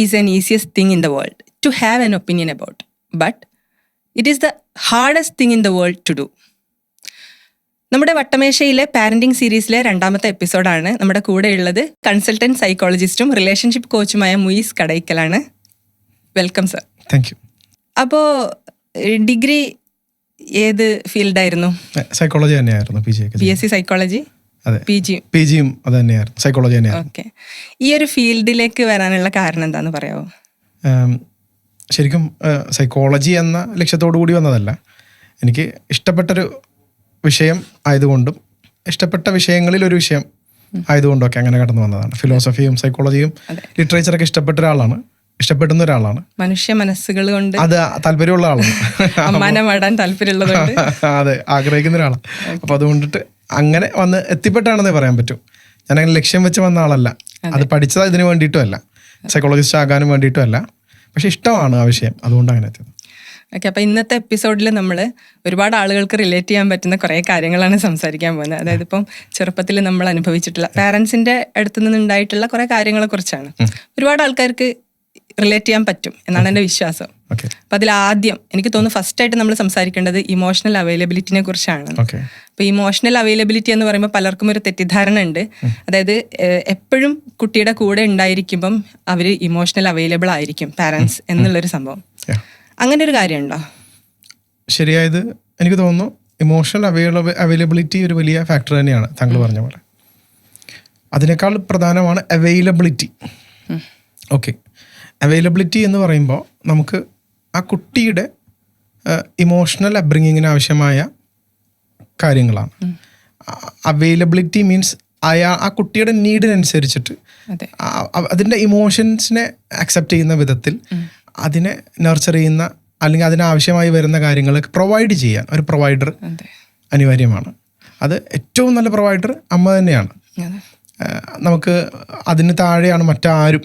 is an easiest thing in the world to have an opinion about, but it is the hardest thing in the world to do. നമ്മുടെ വട്ടമേശയിലെ parenting സീരീസിലെ 2ാമത്തെ എപ്പിസോഡാണ്. നമ്മുടെ കൂടെയുള്ളത് consultant സൈക്കോളജിസ്റ്റും relationship കോച്ചുമായ മുയിസ് കടയ്ക്കലാണ്. Welcome sir. Thank you. അപ്പോൾ degree ഏത് ഫീൽഡായിരുന്നു? സൈക്കോളജി തന്നെയായിരുന്നു. PSc psychology. PGയും അത് തന്നെയായിരുന്നു, സൈക്കോളജി തന്നെയായിരുന്നു. ഓക്കെ. ഈ ഒരു ഫീൽഡിലേക്ക് വരാനുള്ള കാരണം എന്താണെന്ന് പറയാമോ? ശരിക്കും സൈക്കോളജി എന്ന ലക്ഷ്യത്തോടു കൂടി വന്നതല്ല. എനിക്ക് ഇഷ്ടപ്പെട്ടൊരു വിഷയം ആയതുകൊണ്ടും ഇഷ്ടപ്പെട്ട വിഷയങ്ങളിൽ ഒരു വിഷയം ആയതുകൊണ്ടൊക്കെ അങ്ങനെ കടന്നു വന്നതാണ്. ഫിലോസഫിയും സൈക്കോളജിയും ലിറ്ററേച്ചറൊക്കെ ഇഷ്ടപ്പെടുന്ന ഒരാളാണ്. മനുഷ്യ മനസ്സുകൾ കൊണ്ട് അത് താല്പര്യമുള്ള ആളാണ്. അതെ, ആഗ്രഹിക്കുന്ന ഒരാളാണ്. അപ്പൊ അതുകൊണ്ടിട്ട് അങ്ങനെ വന്ന് എത്തിപ്പെട്ടാണെന്നേ പറയാൻ പറ്റും. ഞാൻ അങ്ങനെ ലക്ഷ്യം വെച്ച് വന്ന ആളല്ല. അത് പഠിച്ചത് ഇതിന് വേണ്ടിയിട്ടും അല്ല, സൈക്കോളജിസ്റ്റ് ആകാനും വേണ്ടിയിട്ടും അല്ല. പക്ഷെ ഇഷ്ടമാണ് ആ വിഷയം, അതുകൊണ്ട് അങ്ങനെ എത്തിയത്. ഓക്കെ. അപ്പോൾ ഇന്നത്തെ എപ്പിസോഡിൽ നമ്മൾ ഒരുപാട് ആളുകൾക്ക് റിലേറ്റ് ചെയ്യാൻ പറ്റുന്ന കുറേ കാര്യങ്ങളാണ് സംസാരിക്കാൻ പോകുന്നത്. അതായത് ഇപ്പം ചെറുപ്പത്തിൽ നമ്മൾ അനുഭവിച്ചിട്ടുള്ള പാരൻസിൻ്റെ അടുത്ത് നിന്നുണ്ടായിട്ടുള്ള കുറേ കാര്യങ്ങളെക്കുറിച്ചാണ്. ഒരുപാട് ആൾക്കാർക്ക് റിലേറ്റ് ചെയ്യാൻ പറ്റും എന്നാണ് എൻ്റെ വിശ്വാസം. അപ്പം അതിലാദ്യം എനിക്ക് തോന്നുന്നു ഫസ്റ്റായിട്ട് നമ്മൾ സംസാരിക്കേണ്ടത് ഇമോഷണൽ അവൈലബിലിറ്റിനെ കുറിച്ചാണ്. അപ്പോൾ ഇമോഷണൽ അവൈലബിലിറ്റി എന്ന് പറയുമ്പോൾ പലർക്കും ഒരു തെറ്റിദ്ധാരണ ഉണ്ട്. അതായത് എപ്പോഴും കുട്ടിയുടെ കൂടെ ഉണ്ടായിരിക്കുമ്പം അവർ ഇമോഷണൽ അവൈലബിൾ ആയിരിക്കും പാരൻസ് എന്നുള്ളൊരു സംഭവം. അങ്ങനെ ഒരു കാര്യമുണ്ടോ? ശരിയായത് എനിക്ക് തോന്നുന്നു ഇമോഷണൽ അവൈലബിലിറ്റി ഒരു വലിയ ഫാക്ടർ തന്നെയാണ്, താങ്കൾ പറഞ്ഞ പോലെ. അതിനേക്കാൾ പ്രധാനമാണ് അവൈലബിലിറ്റി. ഓക്കെ, അവൈലബിലിറ്റി എന്ന് പറയുമ്പോൾ നമുക്ക് ആ കുട്ടിയുടെ ഇമോഷണൽ അപ്ബ്രിങ്ങിങ്ങിന് ആവശ്യമായ കാര്യങ്ങളാണ്. അവൈലബിലിറ്റി മീൻസ് ആ കുട്ടിയുടെ നീഡിനനുസരിച്ചിട്ട് അതിൻ്റെ ഇമോഷൻസിനെ അക്സെപ്റ്റ് ചെയ്യുന്ന വിധത്തിൽ അതിനെ നർച്ചർ ചെയ്യുന്ന അല്ലെങ്കിൽ അതിനാവശ്യമായി വരുന്ന കാര്യങ്ങൾ പ്രൊവൈഡ് ചെയ്യാൻ ഒരു പ്രൊവൈഡർ അനിവാര്യമാണ്. അത് ഏറ്റവും നല്ല പ്രൊവൈഡർ അമ്മ തന്നെയാണ്. നമുക്ക് അതിന് താഴെയാണ് മറ്റാരും.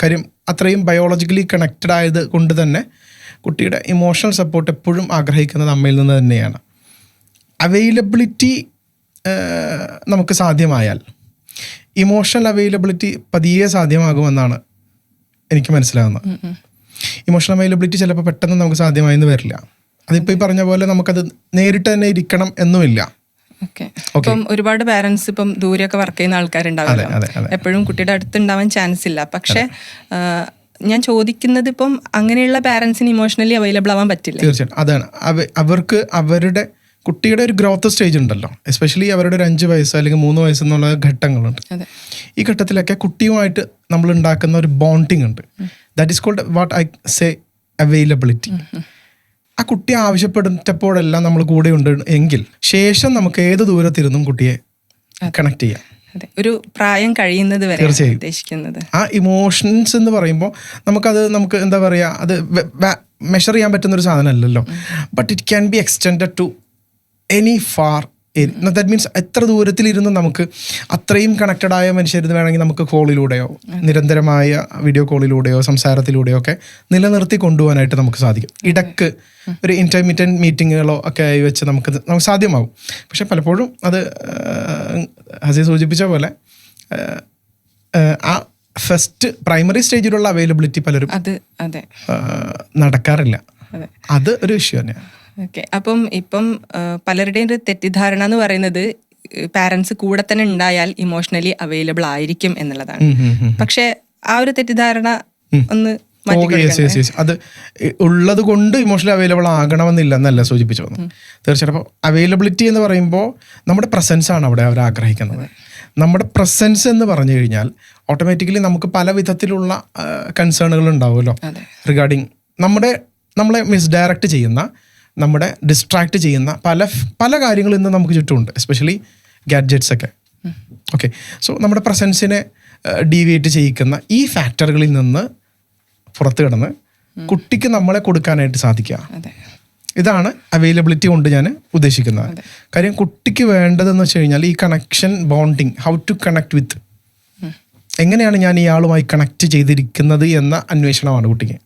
കാര്യം അത്രയും ബയോളജിക്കലി കണക്റ്റഡ് ആയത് കൊണ്ട് തന്നെ കുട്ടിയുടെ ഇമോഷണൽ സപ്പോർട്ട് എപ്പോഴും ആഗ്രഹിക്കുന്നത് അമ്മയിൽ നിന്ന് തന്നെയാണ്. അവൈലബിലിറ്റി നമുക്ക് സാധ്യമായാൽ ഇമോഷണൽ അവൈലബിലിറ്റി പതിയെ സാധ്യമാകുമെന്നാണ് എനിക്ക് മനസ്സിലാകുന്നത്. ഇമോഷണൽ അവൈലബിലിറ്റി ചിലപ്പോൾ പെട്ടെന്ന് നമുക്ക് സാധ്യമായെന്ന് വരില്ല. അതിപ്പോൾ ഈ പറഞ്ഞ പോലെ നമുക്കത് നേരിട്ട് തന്നെ ഇരിക്കണം എന്നുമില്ല. ഇപ്പം ഒരുപാട് പാരന്റ്സ് ഇപ്പം ദൂരെയൊക്കെ വർക്ക് ചെയ്യുന്ന ആൾക്കാരുണ്ടാവില്ല, എപ്പോഴും കുട്ടിയുടെ അടുത്തുണ്ടാവാൻ ചാൻസ് ഇല്ല. പക്ഷെ ഞാൻ ചോദിക്കുന്നത് ഇപ്പം അങ്ങനെയുള്ള പാരന്റ്സിന് ഇമോഷണലി അവൈലബിൾ ആവാൻ പറ്റില്ല. തീർച്ചയായിട്ടും അതാണ്. അവർക്ക് അവരുടെ കുട്ടിയുടെ ഒരു ഗ്രോത്ത് സ്റ്റേജ് ഉണ്ടല്ലോ, എസ്പെഷ്യലി അവരുടെ ഒരു 5 വയസ്സ് അല്ലെങ്കിൽ 3 വയസ്സ് എന്നുള്ള ഘട്ടങ്ങളുണ്ട്. ഈ ഘട്ടത്തിലൊക്കെ കുട്ടിയുമായിട്ട് നമ്മൾ ഉണ്ടാക്കുന്ന ഒരു ബോണ്ടിങ് ഉണ്ട്. That is called what I say availability. ആ കുട്ടി ആവശ്യപ്പെട്ടപ്പോഴെല്ലാം നമ്മൾ കൂടെ ഉണ്ട് എങ്കിൽ ശേഷം നമുക്ക് ഏത് ദൂരത്തിരുന്നും കുട്ടിയെ കണക്ട് ചെയ്യാം. ഒരു പ്രായം കഴിയുന്നത് വരെ ഉദ്ദേശിക്കുന്നത്. ആ ഇമോഷൻസ് എന്ന് പറയുമ്പോൾ നമുക്ക് എന്താ പറയുക, അത് മെഷർ ചെയ്യാൻ പറ്റുന്ന ഒരു സാധനമല്ലല്ലോ. But it can be extended to any far. That means എത്ര ദൂരത്തിലിരുന്ന് നമുക്ക് അത്രയും കണക്റ്റഡ് ആയ മനുഷ്യരുന്ന് വേണമെങ്കിൽ നമുക്ക് കോളിലൂടെയോ നിരന്തരമായ വീഡിയോ കോളിലൂടെയോ സംസാരത്തിലൂടെയോ ഒക്കെ നിലനിർത്തി കൊണ്ടുപോകാനായിട്ട് നമുക്ക് സാധിക്കും. ഇടക്ക് ഒരു ഇൻറ്റർമീഡിയറ്റ് മീറ്റിങ്ങുകളോ ഒക്കെ ആയി വെച്ച് നമുക്ക് സാധ്യമാകും. പക്ഷെ പലപ്പോഴും അത് ഹസി സൂചിപ്പിച്ച പോലെ ആ ഫസ്റ്റ് പ്രൈമറി സ്റ്റേജിലുള്ള അവൈലബിലിറ്റി പലരും നടക്കാറില്ല. അത് ഒരു ഇഷ്യൂ തന്നെയാണ്. ഓക്കെ. അപ്പം ഇപ്പം പലരുടെയും ഒരു തെറ്റിദ്ധാരണ എന്ന് പറയുന്നത് പാരൻസ് കൂടെ തന്നെ ഉണ്ടായാൽ ഇമോഷണലി അവൈലബിൾ ആയിരിക്കും എന്നുള്ളതാണ്. പക്ഷെ ആ ഒരു തെറ്റിദ്ധാരണ ഒന്ന് അത് ഉള്ളത് കൊണ്ട് ഇമോഷണലി അവൈലബിൾ ആകണമെന്നില്ല എന്നല്ല സൂചിപ്പിച്ചു വന്നു. തീർച്ചയായിട്ടും അപ്പോൾ അവൈലബിലിറ്റി എന്ന് പറയുമ്പോൾ നമ്മുടെ പ്രസൻസ് ആണ് അവിടെ അവർ ആഗ്രഹിക്കുന്നത്. നമ്മുടെ പ്രസൻസ് എന്ന് പറഞ്ഞു കഴിഞ്ഞാൽ ഓട്ടോമാറ്റിക്കലി നമുക്ക് പല വിധത്തിലുള്ള കൺസേണുകൾ ഉണ്ടാവുമല്ലോ റിഗാർഡിങ് നമ്മളെ മിസ്ഡയറക്റ്റ് ചെയ്യുന്ന, നമ്മുടെ ഡിസ്ട്രാക്ട് ചെയ്യുന്ന പല കാര്യങ്ങളും ഇന്ന് നമുക്ക് ചുറ്റുമുണ്ട്, എസ്പെഷ്യലി ഗാഡ്ജറ്റ്സ് ഒക്കെ. ഓക്കെ, സോ നമ്മുടെ പ്രസൻസിനെ ഡീവിയേറ്റ് ചെയ്യിക്കുന്ന ഈ ഫാക്ടറുകളിൽ നിന്ന് പുറത്ത് കിടന്ന് കുട്ടിക്ക് നമ്മളെ കൊടുക്കാനായിട്ട് സാധിക്കുക. ഇതാണ് അവൈലബിലിറ്റി കൊണ്ട് ഞാൻ ഉദ്ദേശിക്കുന്നത്. കാര്യം കുട്ടിക്ക് വേണ്ടതെന്ന് വെച്ച് കഴിഞ്ഞാൽ ഈ connection, bonding, how to connect with, എങ്ങനെയാണ് ഞാൻ ഇയാളുമായി കണക്ട് ചെയ്തിരിക്കുന്നത് എന്ന അന്വേഷണമാണ് കുട്ടിക്ക്.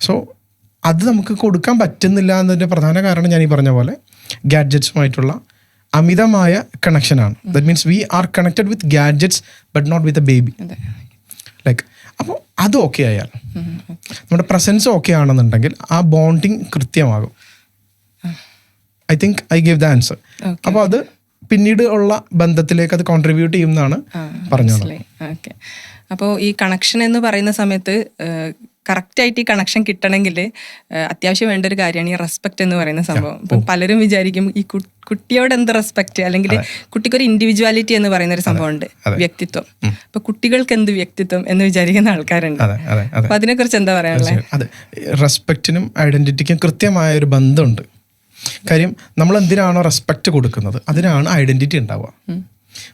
സോ അത് നമുക്ക് കൊടുക്കാൻ പറ്റുന്നില്ല എന്നതിൻ്റെ പ്രധാന കാരണം ഞാൻ ഈ പറഞ്ഞ പോലെ ഗാഡ്ജറ്റ്സുമായിട്ടുള്ള അമിതമായ കണക്ഷനാണ്. That means we are connected with gadgets but not with a baby. Like അപ്പോൾ അത് ഓക്കെ ആയാൽ, നമ്മുടെ പ്രസൻസ് ഓക്കെ ആണെന്നുണ്ടെങ്കിൽ ആ ബോണ്ടിങ് കൃത്യമാകും. I think I give the answer. അപ്പോൾ അത് പിന്നീട് ഉള്ള ബന്ധത്തിലേക്ക് അത് കോൺട്രിബ്യൂട്ട് ചെയ്യുമെന്നാണ് പറഞ്ഞത്. ഓക്കെ. അപ്പോൾ ഈ കണക്ഷൻ എന്ന് പറയുന്ന സമയത്ത് കറക്റ്റായിട്ട് ഈ കണക്ഷൻ കിട്ടണമെങ്കിൽ അത്യാവശ്യം വേണ്ട ഒരു കാര്യമാണ് ഈ റെസ്പെക്ട് എന്ന് പറയുന്ന സംഭവം. ഇപ്പം പലരും വിചാരിക്കും ഈ കുട്ടിയോട് എന്ത് റെസ്പെക്ട്, അല്ലെങ്കിൽ കുട്ടിക്കൊരു ഇൻഡിവിജ്വാലിറ്റി എന്ന് പറയുന്ന ഒരു സംഭവമുണ്ട്, വ്യക്തിത്വം. അപ്പൊ കുട്ടികൾക്ക് എന്ത് വ്യക്തിത്വം എന്ന് വിചാരിക്കുന്ന ആൾക്കാരുണ്ട്. അപ്പൊ അതിനെക്കുറിച്ച് എന്താ പറയാനുള്ളത്? അതെ, റെസ്പെക്റ്റിനും ഐഡന്റിറ്റിക്കും കൃത്യമായ ഒരു ബന്ധമുണ്ട്. കാര്യം നമ്മൾ എന്തിനാണോ റെസ്പെക്റ്റ് കൊടുക്കുന്നത് അതിനാണ് ഐഡന്റിറ്റി ഉണ്ടാവുക.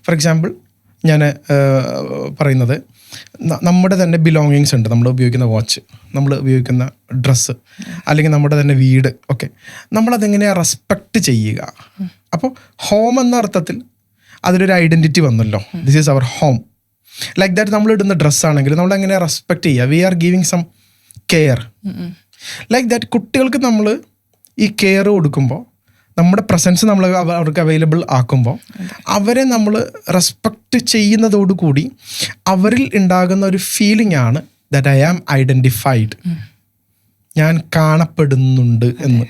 ഫോർ എക്സാമ്പിൾ ഞാൻ പറയുന്നത്, നമ്മുടെ തന്നെ ബിലോങ്ങിങ്സ് ഉണ്ട്. നമ്മൾ ഉപയോഗിക്കുന്ന വാച്ച്, നമ്മൾ ഉപയോഗിക്കുന്ന ഡ്രസ്സ്, അല്ലെങ്കിൽ നമ്മുടെ തന്നെ വീട്, ഓക്കെ, നമ്മളതെങ്ങനെയാണ് റെസ്പെക്റ്റ് ചെയ്യുക. അപ്പോൾ ഹോം എന്ന അർത്ഥത്തിൽ അതിലൊരു ഐഡൻറ്റിറ്റി വന്നല്ലോ, this is our home. Like that നമ്മൾ ഇടുന്ന ഡ്രസ്സാണെങ്കിൽ നമ്മൾ എങ്ങനെയാണ് റെസ്പെക്റ്റ് ചെയ്യുക, we are giving some care. Like that കുട്ടികൾക്ക് നമ്മൾ ഈ കെയർ കൊടുക്കുമ്പോൾ, നമ്മുടെ പ്രസൻസ് നമ്മൾ അവർക്ക് അവൈലബിൾ ആക്കുമ്പോൾ, അവരെ നമ്മൾ റെസ്പെക്റ്റ് ചെയ്യുന്നതോടുകൂടി അവരിൽ ഉണ്ടാകുന്ന ഒരു ഫീലിംഗ് ആണ് ദാറ്റ് ഐ ആം ഐഡൻറ്റിഫൈഡ്, ഞാൻ കാണപ്പെടുന്നുണ്ട് എന്ന്.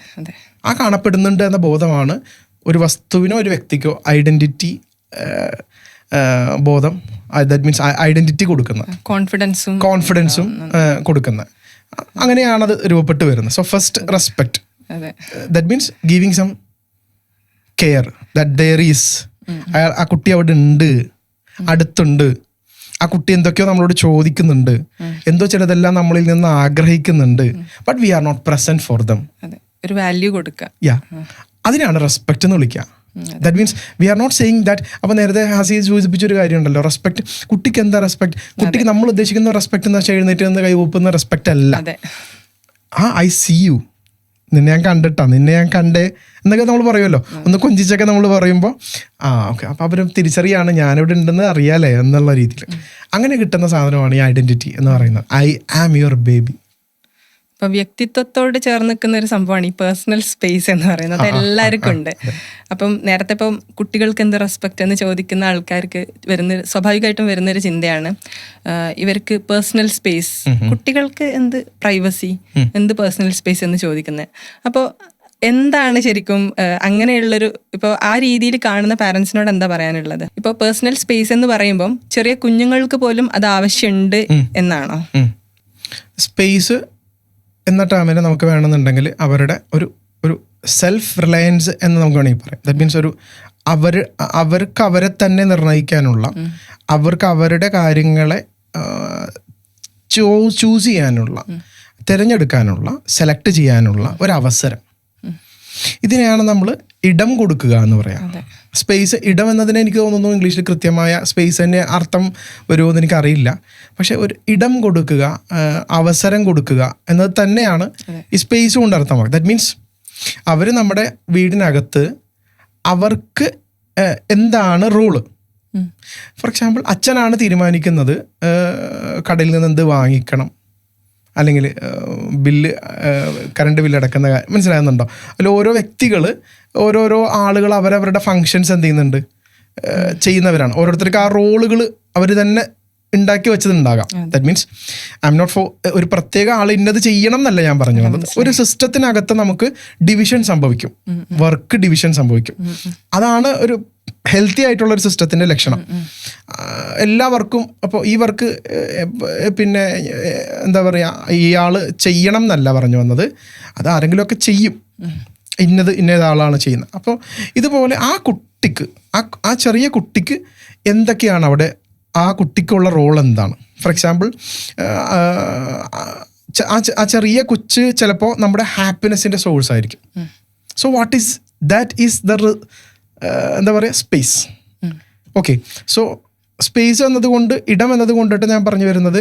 ആ കാണപ്പെടുന്നുണ്ട് എന്ന ബോധമാണ് ഒരു വസ്തുവിനോ ഒരു വ്യക്തിക്കോ ഐഡൻറ്റിറ്റി ബോധം, ദാറ്റ് മീൻസ് ഐഡൻറ്റിറ്റി കൊടുക്കുന്നത്, കോൺഫിഡൻസും കൊടുക്കുന്നത്. അങ്ങനെയാണത് രൂപപ്പെട്ട് വരുന്നത്. So first respect, that means giving some care, that there is, ആ കുട്ടി അവിടെ ഉണ്ട്, അടുത്തുണ്ട്, ആ കുട്ടി എന്തൊക്കെയോ നമ്മളോട് ചോദിക്കുന്നുണ്ട്, എന്തോ ചിലതെല്ലാം നമ്മളിൽ നിന്ന് ആഗ്രഹിക്കുന്നുണ്ട്, but we are not present for them. ഒരു വാല്യൂ കൊടുക്കുക. യാ, അതിനാണ് റെസ്പെക്ട് എന്ന് വിളിക്കുക. That means we are not saying that. അപ്പോൾ നേരത്തെ ഹാസി സൂചിപ്പിച്ചൊരു കാര്യമുണ്ടല്ലോ, റെസ്പെക്ട്. കുട്ടിക്ക് എന്താ റെസ്പെക്ട്? കുട്ടിക്ക് നമ്മൾ ഉദ്ദേശിക്കുന്ന റെസ്പെക്ട് എന്ന് വെച്ചാൽ എഴുന്നേറ്റ് നിന്ന് കൈവൂപ്പുന്ന റെസ്പെക്ട് അല്ല. ഐ സീ യു, നിന്നെ ഞാൻ കണ്ടിട്ടാ, നിന്നെ ഞാൻ കണ്ടേ എന്നൊക്കെ നമ്മൾ പറയുമല്ലോ, ഒന്ന് കൊഞ്ചിച്ചൊക്കെ നമ്മൾ പറയുമ്പോൾ ഓക്കെ, അപ്പോൾ അവർ തിരിച്ചറിയാണ് ഞാനിവിടെ ഉണ്ടെന്ന് അറിയാലേ എന്നുള്ള രീതിയിൽ അങ്ങനെ കിട്ടുന്ന സാധനമാണ് ഈ ഐഡന്റിറ്റി എന്ന് പറയുന്നത്. I am your baby. ഇപ്പൊ വ്യക്തിത്വത്തോട് ചേർന്ന് നിൽക്കുന്ന ഒരു സംഭവമാണ് ഈ പേഴ്സണൽ സ്പേസ് എന്ന് പറയുന്നത്. അത് എല്ലാവർക്കും ഉണ്ട്. അപ്പം നേരത്തെ ഇപ്പം കുട്ടികൾക്ക് എന്ത് റെസ്പെക്ട് എന്ന് ചോദിക്കുന്ന ആൾക്കാർക്ക് സ്വാഭാവികമായിട്ടും വരുന്നൊരു ചിന്തയാണ് ഇവർക്ക് പേഴ്സണൽ സ്പേസ്, കുട്ടികൾക്ക് എന്ത് പ്രൈവസി, എന്ത് പേഴ്സണൽ സ്പേസ് എന്ന് ചോദിക്കുന്നത്. അപ്പോൾ എന്താണ് ശരിക്കും അങ്ങനെയുള്ളൊരു, ഇപ്പോൾ ആ രീതിയിൽ കാണുന്ന പാരൻസിനോട് എന്താ പറയാനുള്ളത്? ഇപ്പോൾ പേഴ്സണൽ സ്പേസ് എന്ന് പറയുമ്പം ചെറിയ കുഞ്ഞുങ്ങൾക്ക് പോലും അത് ആവശ്യമുണ്ട് എന്നാണോ? സ്പേസ് എന്ന ടേമിന് നമുക്ക് വേണമെന്നുണ്ടെങ്കിൽ അവരുടെ ഒരു സെൽഫ് റിലയൻസ് എന്ന് നമുക്ക് വേണമെങ്കിൽ പറയാം. ദാറ്റ് മീൻസ് അവർക്ക് അവരെ തന്നെ നിർണ്ണയിക്കാനുള്ള, അവർക്ക് അവരുടെ കാര്യങ്ങളെ ചൂസ് ചെയ്യാനുള്ള, തിരഞ്ഞെടുക്കാനുള്ള, സെലക്ട് ചെയ്യാനുള്ള ഒരവസരം. ഇതിനെയാണ് നമ്മൾ ഇടം കൊടുക്കുക എന്ന് പറയാം. സ്പേസ്, ഇടം എന്നതിന് എനിക്ക് തോന്നുന്നു ഇംഗ്ലീഷിൽ കൃത്യമായ സ്പേസിൻ്റെ അർത്ഥം വരുമോ എന്ന് എനിക്കറിയില്ല. പക്ഷെ ഒരു ഇടം കൊടുക്കുക, അവസരം കൊടുക്കുക എന്നത് തന്നെയാണ് ഈ സ്പേസ് കൊണ്ട് അർത്ഥമാക്കുക. ദാറ്റ് മീൻസ് അവർ നമ്മുടെ വീടിനകത്ത് അവർക്ക് എന്താണ് റോള്. ഫോർ എക്സാമ്പിൾ, അച്ഛനാണ് തീരുമാനിക്കുന്നത് കടയിൽ നിന്ന് എന്ത് വാങ്ങിക്കണം, അല്ലെങ്കിൽ ബില്ല്, കറണ്ട് ബില്ല് അടക്കുന്ന കാര്യം മനസ്സിലാകുന്നുണ്ടോ? അതിൽ ഓരോ വ്യക്തികൾ, ഓരോരോ ആളുകൾ അവരവരുടെ ഫങ്ഷൻസ് എന്ത് ചെയ്യുന്നുണ്ട്, ചെയ്യുന്നവരാണ്. ഓരോരുത്തർക്ക് ആ റോളുകൾ അവർ തന്നെ ഉണ്ടാക്കി വെച്ചതുണ്ടാകാം. That means I am not for ഒരു പ്രത്യേക ആൾ ഇന്നത് ചെയ്യണം എന്നല്ല ഞാൻ പറഞ്ഞു വന്നത്. ഒരു സിസ്റ്റത്തിനകത്ത് നമുക്ക് ഡിവിഷൻ സംഭവിക്കും, വർക്ക് ഡിവിഷൻ സംഭവിക്കും. അതാണ് ഒരു ഹെൽത്തി ആയിട്ടുള്ള ഒരു സിസ്റ്റത്തിൻ്റെ ലക്ഷണം. എല്ലാവർക്കും അപ്പോൾ ഈ വർക്ക് പിന്നെ എന്താ പറയുക, ഇയാൾ ചെയ്യണം എന്നല്ല പറഞ്ഞു വന്നത്, അത് ആരെങ്കിലുമൊക്കെ ചെയ്യും, ഇന്നേതാളാണ് ചെയ്യുന്നത്. അപ്പോൾ ഇതുപോലെ ആ കുട്ടിക്ക്, ആ ചെറിയ കുട്ടിക്ക് എന്തൊക്കെയാണ് അവിടെ, ആ കുട്ടിക്കുള്ള റോൾ എന്താണ്. ഫോർ എക്സാമ്പിൾ, ആ ചെറിയ കൊച്ച് ചിലപ്പോൾ നമ്മുടെ ഹാപ്പിനെസ്സിൻ്റെ സോഴ്സ് ആയിരിക്കും. So what is that is the എന്താ പറയുക, സ്പേസ്. ഓക്കെ, സോ സ്പേസ് എന്നതുകൊണ്ട്, ഇടം എന്നത് കൊണ്ടിട്ട് ഞാൻ പറഞ്ഞു വരുന്നത്,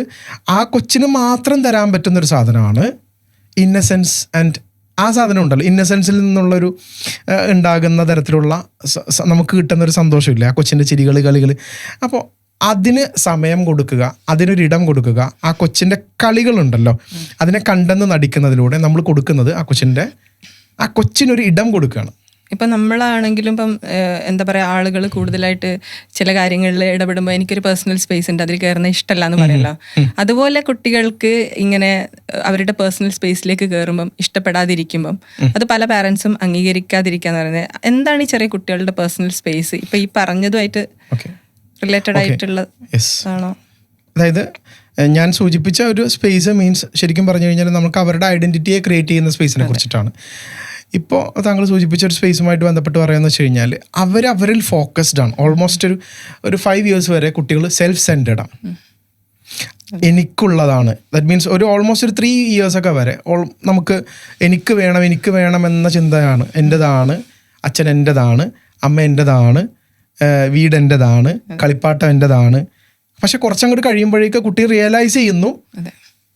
ആ കൊച്ചിന് മാത്രം തരാൻ പറ്റുന്നൊരു സാധനമാണ് ഇന്നസെൻസ്. ആൻഡ് ആ സാധനം ഉണ്ടല്ലോ, ഇന്നസെൻസിൽ നിന്നുള്ളൊരു ഉണ്ടാകുന്ന തരത്തിലുള്ള നമുക്ക് കിട്ടുന്നൊരു സന്തോഷമില്ല, ആ കൊച്ചിൻ്റെ ചിരികൾ, കളികൾ. അപ്പോൾ അതിന് സമയം കൊടുക്കുക, അതിനൊരിടം കൊടുക്കുക. ആ കൊച്ചിൻ്റെ കളികളുണ്ടല്ലോ, അതിനെ കണ്ടെന്ന് നടിക്കുന്നതിലൂടെ നമ്മൾ കൊടുക്കുന്നത് ആ കൊച്ചിനൊരു ഇടം കൊടുക്കുകയാണ്. ഇപ്പം നമ്മളാണെങ്കിലും ഇപ്പം എന്താ പറയുക, ആളുകൾ കൂടുതലായിട്ട് ചില കാര്യങ്ങളിൽ ഇടപെടുമ്പോൾ എനിക്കൊരു പേഴ്സണൽ സ്പേസ് ഉണ്ട്, അതിൽ കയറുന്ന ഇഷ്ടമല്ല എന്ന് പറയല്ലോ. അതുപോലെ കുട്ടികൾക്ക് ഇങ്ങനെ അവരുടെ പേഴ്സണൽ സ്പേസിലേക്ക് കയറുമ്പം ഇഷ്ടപ്പെടാതിരിക്കുമ്പം അത് പല പാരൻസും അംഗീകരിക്കാതിരിക്കാന്ന് പറയുന്നത്. എന്താണ് ഈ ചെറിയ കുട്ടികളുടെ പേഴ്സണൽ സ്പേസ്? ഇപ്പം ഈ പറഞ്ഞതുമായിട്ട് റിലേറ്റഡ് ആയിട്ടുള്ളതാണോ? അതായത് ഞാൻ സൂചിപ്പിച്ച ഒരു സ്പേസ് മീൻസ് ശരിക്കും പറഞ്ഞു കഴിഞ്ഞാൽ നമുക്ക് അവരുടെ ഐഡന്റിറ്റിയെ ക്രിയേറ്റ് ചെയ്യുന്ന സ്പേസിനെ കുറിച്ചിട്ടാണ്. ഇപ്പോൾ താങ്കൾ സൂചിപ്പിച്ച ഒരു സ്പേസുമായിട്ട് ബന്ധപ്പെട്ട് പറയുന്നത് വെച്ച് കഴിഞ്ഞാൽ അവരിൽ ഫോക്കസ്ഡ് ആണ്. ഓൾമോസ്റ്റ് ഒരു 5 years വരെ കുട്ടികൾ സെൽഫ് സെൻറ്റേഡ് ആണ്, എനിക്കുള്ളതാണ്. ദാറ്റ് മീൻസ് ഓൾമോസ്റ്റ് ഒരു 3 years ഒക്കെ വരെ നമുക്ക് എനിക്ക് വേണം എന്ന ചിന്തയാണ്. എൻ്റെതാണ്, അച്ഛൻ എൻ്റെതാണ്, അമ്മ എൻ്റെതാണ്, വീട് എൻ്റെതാണ്, കളിപ്പാട്ടം എൻ്റെതാണ്. പക്ഷെ കുറച്ചങ്ങോട്ട് കഴിയുമ്പോഴേക്ക് കുട്ടി റിയലൈസ് ചെയ്യുന്നു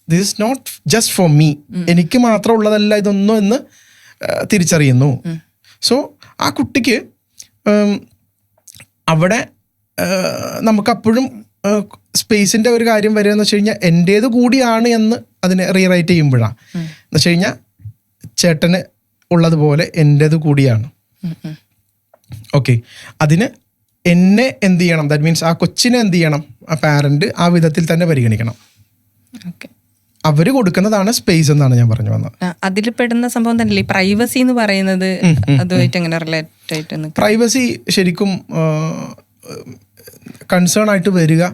this is not just for me, എനിക്ക് മാത്രം ഉള്ളതല്ല ഇതൊന്നും എന്ന് തിരിച്ചറിയുന്നു. സോ ആ കുട്ടിക്ക് അവിടെ നമുക്കപ്പോഴും സ്പേസിൻ്റെ ഒരു കാര്യം വരിക എന്ന് വെച്ച് കഴിഞ്ഞാൽ എൻ്റേത് കൂടിയാണ് എന്ന് അതിനെ റീറൈറ്റ് ചെയ്യുമ്പോഴാണ്. എന്ന് വെച്ച് കഴിഞ്ഞാൽ ചേട്ടന് ഉള്ളതുപോലെ എൻ്റേത് കൂടിയാണ്. ഓക്കെ, അതിന് എന്നെ എന്ത് ചെയ്യണം, ദാറ്റ് മീൻസ് ആ കൊച്ചിനെ എന്ത് ചെയ്യണം, ആ പാരന്റ് ആ വിധത്തിൽ തന്നെ പരിഗണിക്കണം. അവര് കൊടുക്കുന്നതാണ് സ്പേസ് എന്നാണ് ഞാൻ പറഞ്ഞു വന്നത്. അതിൽ പെടുന്ന സംഭവം തന്നെയല്ലേ പ്രൈവസി എന്ന് പറയുന്നത്? അതുമായിട്ട് എങ്ങനെ റിലേറ്റ് ആയിട്ട്? പ്രൈവസി ശരിക്കും കൺസേൺ ആയിട്ട് വരിക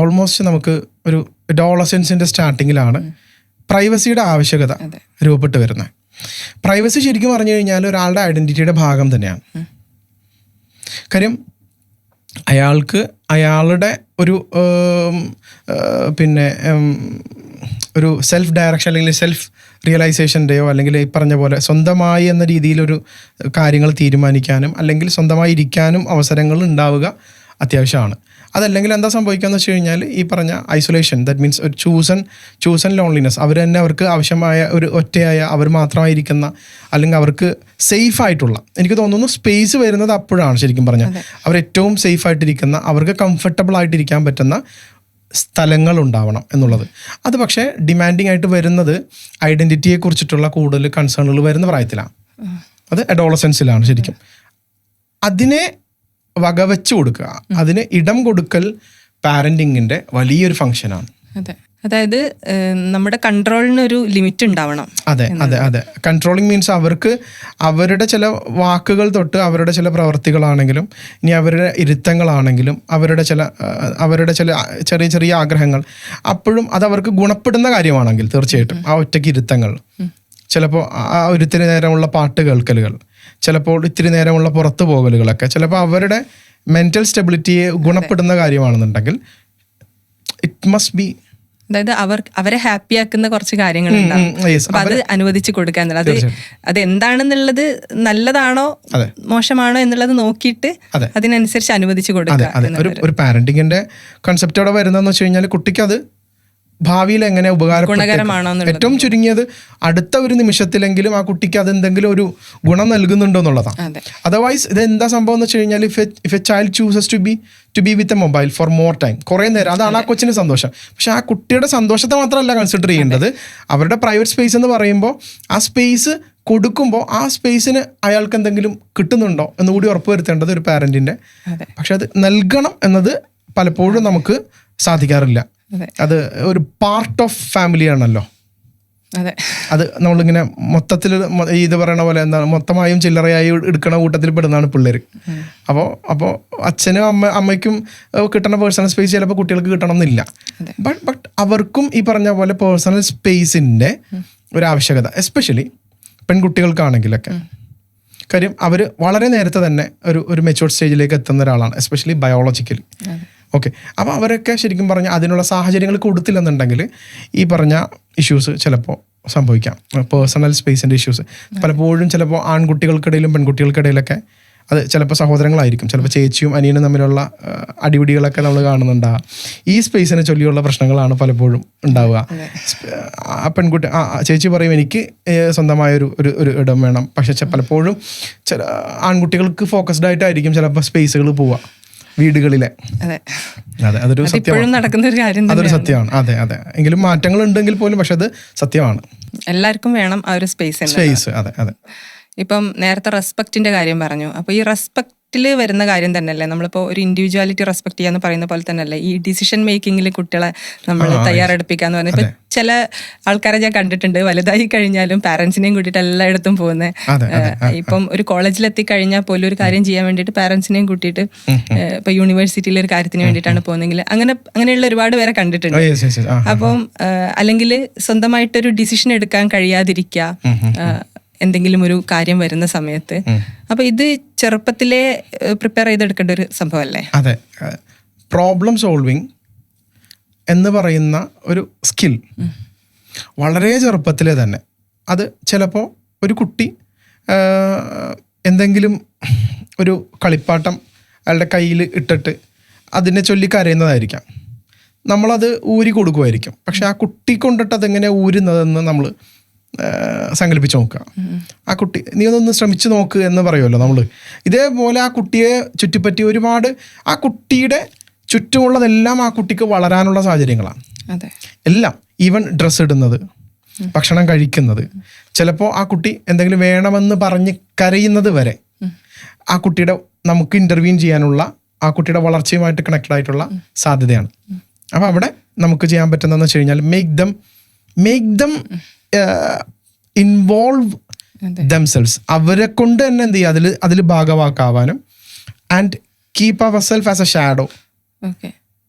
ഓൾമോസ്റ്റ് നമുക്ക് ഒരു അഡോളസൻസിന്റെ സ്റ്റാർട്ടിങ്ങിലാണ് പ്രൈവസിയുടെ ആവശ്യകത രൂപപ്പെട്ട് വരുന്നത്. പ്രൈവസി ശരിക്കും പറഞ്ഞു കഴിഞ്ഞാൽ ഒരാളുടെ ഐഡന്റിറ്റിയുടെ ഭാഗം തന്നെയാണ്. കാര്യം അയാൾക്ക് അയാളുടെ ഒരു പിന്നെ ഒരു സെൽഫ് ഡയറക്ഷൻ അല്ലെങ്കിൽ സെൽഫ് റിയലൈസേഷൻ്റെയോ അല്ലെങ്കിൽ ഈ പറഞ്ഞ പോലെ സ്വന്തമായി എന്ന രീതിയിലൊരു കാര്യങ്ങൾ തീരുമാനിക്കാനും അല്ലെങ്കിൽ സ്വന്തമായി ഇരിക്കാനും അവസരങ്ങൾ ഉണ്ടാവുക അത്യാവശ്യമാണ്. അതല്ലെങ്കിൽ എന്താ സംഭവിക്കുകയെന്ന് വെച്ച് കഴിഞ്ഞാൽ ഈ പറഞ്ഞ ഐസൊലേഷൻ, ദാറ്റ് മീൻസ് ഒരു ചൂസൺ ലോൺലിനെസ്, അവർ തന്നെ അവർക്ക് ആവശ്യമായ ഒരു ഒറ്റയായ അവർ മാത്രമായിരിക്കുന്ന അല്ലെങ്കിൽ അവർക്ക് സേഫ് ആയിട്ടുള്ള, എനിക്ക് തോന്നുന്നു സ്പേസ് വരുന്നത് അപ്പോഴാണ് ശരിക്കും പറഞ്ഞാൽ അവർ ഏറ്റവും സേഫ് ആയിട്ടിരിക്കുന്ന, അവർക്ക് കംഫർട്ടബിൾ ആയിട്ടിരിക്കാൻ പറ്റുന്ന സ്ഥലങ്ങൾ ഉണ്ടാവണം എന്നുള്ളത്. അത് പക്ഷേ ഡിമാൻഡിങ് ആയിട്ട് വരുന്നത് ഐഡൻറ്റിറ്റിയെ കുറിച്ചിട്ടുള്ള കൂടുതൽ കൺസേണുകൾ വരുന്ന പ്രായത്തിലാണ്. അത് അഡോളസൻസിലാണ് ശരിക്കും. അതിനെ വകവെച്ച് കൊടുക്കുക, അതിന് ഇടം കൊടുക്കൽ പാരന്റിങ്ങിന്റെ വലിയൊരു ഫംഗ്ഷനാണ്. അതായത് നമ്മുടെ കൺട്രോളിനൊരു ലിമിറ്റ് ഉണ്ടാവണം. അതെ അതെ അതെ. കൺട്രോളിങ് മീൻസ് അവർക്ക് അവരുടെ ചില വാക്കുകൾ തൊട്ട് അവരുടെ ചില പ്രവർത്തികളാണെങ്കിലും ഇനി അവരുടെ ഇരുത്തങ്ങളാണെങ്കിലും അവരുടെ ചില ചെറിയ ചെറിയ ആഗ്രഹങ്ങൾ അപ്പോഴും അത് അവർക്ക് ഗുണപ്പെടുന്ന കാര്യമാണെങ്കിൽ തീർച്ചയായിട്ടും ആ ഒറ്റയ്ക്ക് ഇരുത്തങ്ങൾ, ചിലപ്പോൾ ആ ഒരിത്തിരി നേരമുള്ള പാട്ട് കേൾക്കലുകൾ, ചിലപ്പോൾ ഇത്തിരി നേരമുള്ള പുറത്തു പോകലുകളൊക്കെ ചിലപ്പോൾ അവരുടെ മെന്റൽ സ്റ്റെബിലിറ്റിയെ ഗുണപ്പെടുന്ന കാര്യമാണെന്നുണ്ടെങ്കിൽ ഇറ്റ് മസ്റ്റ് ബി, അതായത് അവരെ ഹാപ്പി ആക്കുന്ന കുറച്ച് കാര്യങ്ങളുണ്ടാവും. അപ്പൊ അത് അനുവദിച്ചു കൊടുക്കുക എന്നുള്ളത്, അത് എന്താണെന്നുള്ളത് നല്ലതാണോ മോശമാണോ എന്നുള്ളത് നോക്കിയിട്ട് അതിനനുസരിച്ച് അനുവദിച്ചു കൊടുക്കുക. ഒരു പാരന്റിങ്ങിന്റെ കൺസെപ്റ്റ് അവിടെ വരുന്നതെന്ന് വെച്ച് കഴിഞ്ഞാൽ കുട്ടിക്ക് അത് ഭാവിയിൽ എങ്ങനെ ഉപകാരപ്രദമാണോ, ഏറ്റവും ചുരുങ്ങിയത് അടുത്ത ഒരു നിമിഷത്തിലെങ്കിലും ആ കുട്ടിക്ക് അതെന്തെങ്കിലും ഒരു ഗുണം നൽകുന്നുണ്ടോ എന്നുള്ളതാണ്. അതർവൈസ് ഇത് എന്താ സംഭവം എന്ന് വെച്ച് കഴിഞ്ഞാൽ if a child chooses to be with a mobile for more time, കുറേ നേരം, അതാണ് ആ കൊച്ചിന് സന്തോഷം. പക്ഷെ ആ കുട്ടിയുടെ സന്തോഷത്തെ മാത്രമല്ല കൺസിഡർ ചെയ്യേണ്ടത്, അവരുടെ പ്രൈവറ്റ് സ്പേസ് എന്ന് പറയുമ്പോൾ ആ സ്പേസ് കൊടുക്കുമ്പോൾ ആ സ്പേസിന് അയാൾക്ക് എന്തെങ്കിലും കിട്ടുന്നുണ്ടോ എന്നുകൂടി ഉറപ്പുവരുത്തേണ്ടത് ഒരു പാരന്റിന്റെ. പക്ഷെ അത് നൽകണം എന്നത് പലപ്പോഴും നമുക്ക് സാധിക്കാറില്ല. അത് ഒരു പാർട്ട് ഓഫ് ഫാമിലി ആണല്ലോ. അത് നമ്മളിങ്ങനെ മൊത്തത്തിൽ ഇത് പറയണ പോലെ എന്താണ് മൊത്തമായും ചില്ലറയായി എടുക്കണ കൂട്ടത്തിൽ പെടുന്നതാണ് പിള്ളേർ. അപ്പോൾ അച്ഛനും അമ്മയ്ക്കും കിട്ടുന്ന പേഴ്സണൽ സ്പേസ് ചിലപ്പോൾ കുട്ടികൾക്ക് കിട്ടണം എന്നില്ല. ബട്ട് അവർക്കും ഈ പറഞ്ഞ പോലെ പേഴ്സണൽ സ്പേസിൻ്റെ ഒരു ആവശ്യകത, എസ്പെഷ്യലി പെൺകുട്ടികൾക്കാണെങ്കിലൊക്കെ. കാര്യം അവർ വളരെ നേരത്തെ തന്നെ ഒരു മെച്യൂർഡ് സ്റ്റേജിലേക്ക് എത്തുന്ന ഒരാളാണ്, എസ്പെഷ്യലി ബയോളജിക്കലി. ഓക്കെ, അപ്പോൾ അവരൊക്കെ ശരിക്കും പറഞ്ഞാൽ അതിനുള്ള സാഹചര്യങ്ങൾ കൊടുത്തില്ലെന്നുണ്ടെങ്കിൽ ഈ പറഞ്ഞ ഇഷ്യൂസ് ചിലപ്പോൾ സംഭവിക്കാം. പേഴ്സണൽ സ്പേസിൻ്റെ ഇഷ്യൂസ് പലപ്പോഴും ചിലപ്പോൾ ആൺകുട്ടികൾക്കിടയിലും പെൺകുട്ടികൾക്കിടയിലൊക്കെ, അത് ചിലപ്പോൾ സഹോദരങ്ങളായിരിക്കും, ചിലപ്പോൾ ചേച്ചിയും അനിയനും തമ്മിലുള്ള അടിപിടികളൊക്കെ നമ്മൾ കാണുന്നുണ്ടാവുക. ഈ സ്പേസിനെ ചൊല്ലിയുള്ള പ്രശ്നങ്ങളാണ് പലപ്പോഴും ഉണ്ടാവുക. ആ പെൺകുട്ടി ചേച്ചി പറയും എനിക്ക് സ്വന്തമായൊരു ഒരു ഇടം വേണം, പക്ഷെ പലപ്പോഴും ചില ആൺകുട്ടികൾക്ക് ഫോക്കസ്ഡ് ആയിട്ടായിരിക്കും ചിലപ്പോൾ സ്പേസുകൾ പോവുക വീടുകളിലെ. അതെ, അതൊരു സത്യമാണ്, നടക്കുന്ന ഒരു കാര്യം, അതൊരു സത്യമാണ്. അതെ അതെ, എങ്കിലും മാറ്റങ്ങൾ ഉണ്ടെങ്കിൽ പോലും പക്ഷെ അത് സത്യമാണ്. എല്ലാവർക്കും വേണം ആ ഒരു സ്പേസ്. അതെ അതെ. ഇപ്പം നേരത്തെ റെസ്പെക്റ്റിന്റെ കാര്യം പറഞ്ഞു. അപ്പോൾ ഈ റെസ്പെക്റ്റിൽ വരുന്ന കാര്യം തന്നെയല്ലേ നമ്മളിപ്പോൾ ഒരു ഇൻഡിവിജ്വാലിറ്റി റെസ്പെക്ട് ചെയ്യാന്ന് പറയുന്ന പോലെ തന്നെയല്ലേ ഈ ഡിസിഷൻ മേക്കിങ്ങിൽ കുട്ടികളെ നമ്മൾ തയ്യാറെടുപ്പിക്കാന്ന് പറഞ്ഞാൽ ഇപ്പം ചില ആൾക്കാരെ ഞാൻ കണ്ടിട്ടുണ്ട് വലുതായി കഴിഞ്ഞാലും പാരന്റ്സിനെയും കൂട്ടിയിട്ട് എല്ലായിടത്തും പോകുന്നത്. ഇപ്പം ഒരു കോളേജിലെത്തി കഴിഞ്ഞാൽ പോലും ഒരു കാര്യം ചെയ്യാൻ വേണ്ടിയിട്ട് പാരന്റ്സിനെയും കൂട്ടിയിട്ട് ഇപ്പൊ യൂണിവേഴ്സിറ്റിയിലെ ഒരു കാര്യത്തിന് വേണ്ടിയിട്ടാണ് പോകുന്നതെങ്കിൽ അങ്ങനെയുള്ള ഒരുപാട് പേരെ കണ്ടിട്ടുണ്ട്. അപ്പം അല്ലെങ്കിൽ സ്വന്തമായിട്ടൊരു ഡിസിഷൻ എടുക്കാൻ കഴിയാതിരിക്കുക എന്തെങ്കിലും ഒരു കാര്യം വരുന്ന സമയത്ത്. അപ്പൊ ഇത് ചെറുപ്പത്തിലെ പ്രിപ്പയർ ചെയ്തെടുക്കേണ്ട ഒരു സംഭവമല്ലേ? അതെ, പ്രോബ്ലം സോൾവിങ് എന്ന് പറയുന്ന ഒരു സ്കിൽ വളരെ ചെറുപ്പത്തിലെ തന്നെ അത് ചിലപ്പോൾ ഒരു കുട്ടി എന്തെങ്കിലും ഒരു കളിപ്പാട്ടം അയാളുടെ കയ്യിൽ ഇട്ടിട്ട് അതിനെ ചൊല്ലി കരയുന്നതായിരിക്കാം. നമ്മളത് ഊരി കൊടുക്കുമായിരിക്കും. പക്ഷെ ആ കുട്ടി കൊണ്ടിട്ട് അതെങ്ങനെ ഊരുന്നതെന്ന് നമ്മൾ സങ്കല്പിച്ച് നോക്കുക. ആ കുട്ടി നീ ഒന്നൊന്ന് ശ്രമിച്ചു നോക്ക് എന്ന് പറയുമല്ലോ നമ്മൾ. ഇതേപോലെ ആ കുട്ടിയെ ചുറ്റിപ്പറ്റി ഒരുപാട് ആ കുട്ടിയുടെ ചുറ്റുമുള്ളതെല്ലാം ആ കുട്ടിക്ക് വളരാനുള്ള സാഹചര്യങ്ങളാണ് എല്ലാം. ഈവൻ ഡ്രസ്സ് ഇടുന്നത്, ഭക്ഷണം കഴിക്കുന്നത്, ചിലപ്പോൾ ആ കുട്ടി എന്തെങ്കിലും വേണമെന്ന് പറഞ്ഞ് കരയുന്നത് വരെ ആ കുട്ടിയുടെ നമുക്ക് ഇൻ്റർവ്യൂ ചെയ്യാനുള്ള ആ കുട്ടിയുടെ വളർച്ചയുമായിട്ട് കണക്റ്റഡ് ആയിട്ടുള്ള സാധ്യതയാണ്. അപ്പോൾ അവിടെ നമുക്ക് ചെയ്യാൻ പറ്റുന്നതെന്ന് വെച്ച് കഴിഞ്ഞാൽ മേക്ക് ദം ഇൻവോൾവ് ദംസെൽസ്. അവരെ കൊണ്ട് തന്നെ എന്ത് ചെയ്യുക, അതിൽ ഭാഗവാക്കാവാനും ആൻഡ് കീപ്പ് അവർ സെൽഫ് ആസ് എ ഷാഡോ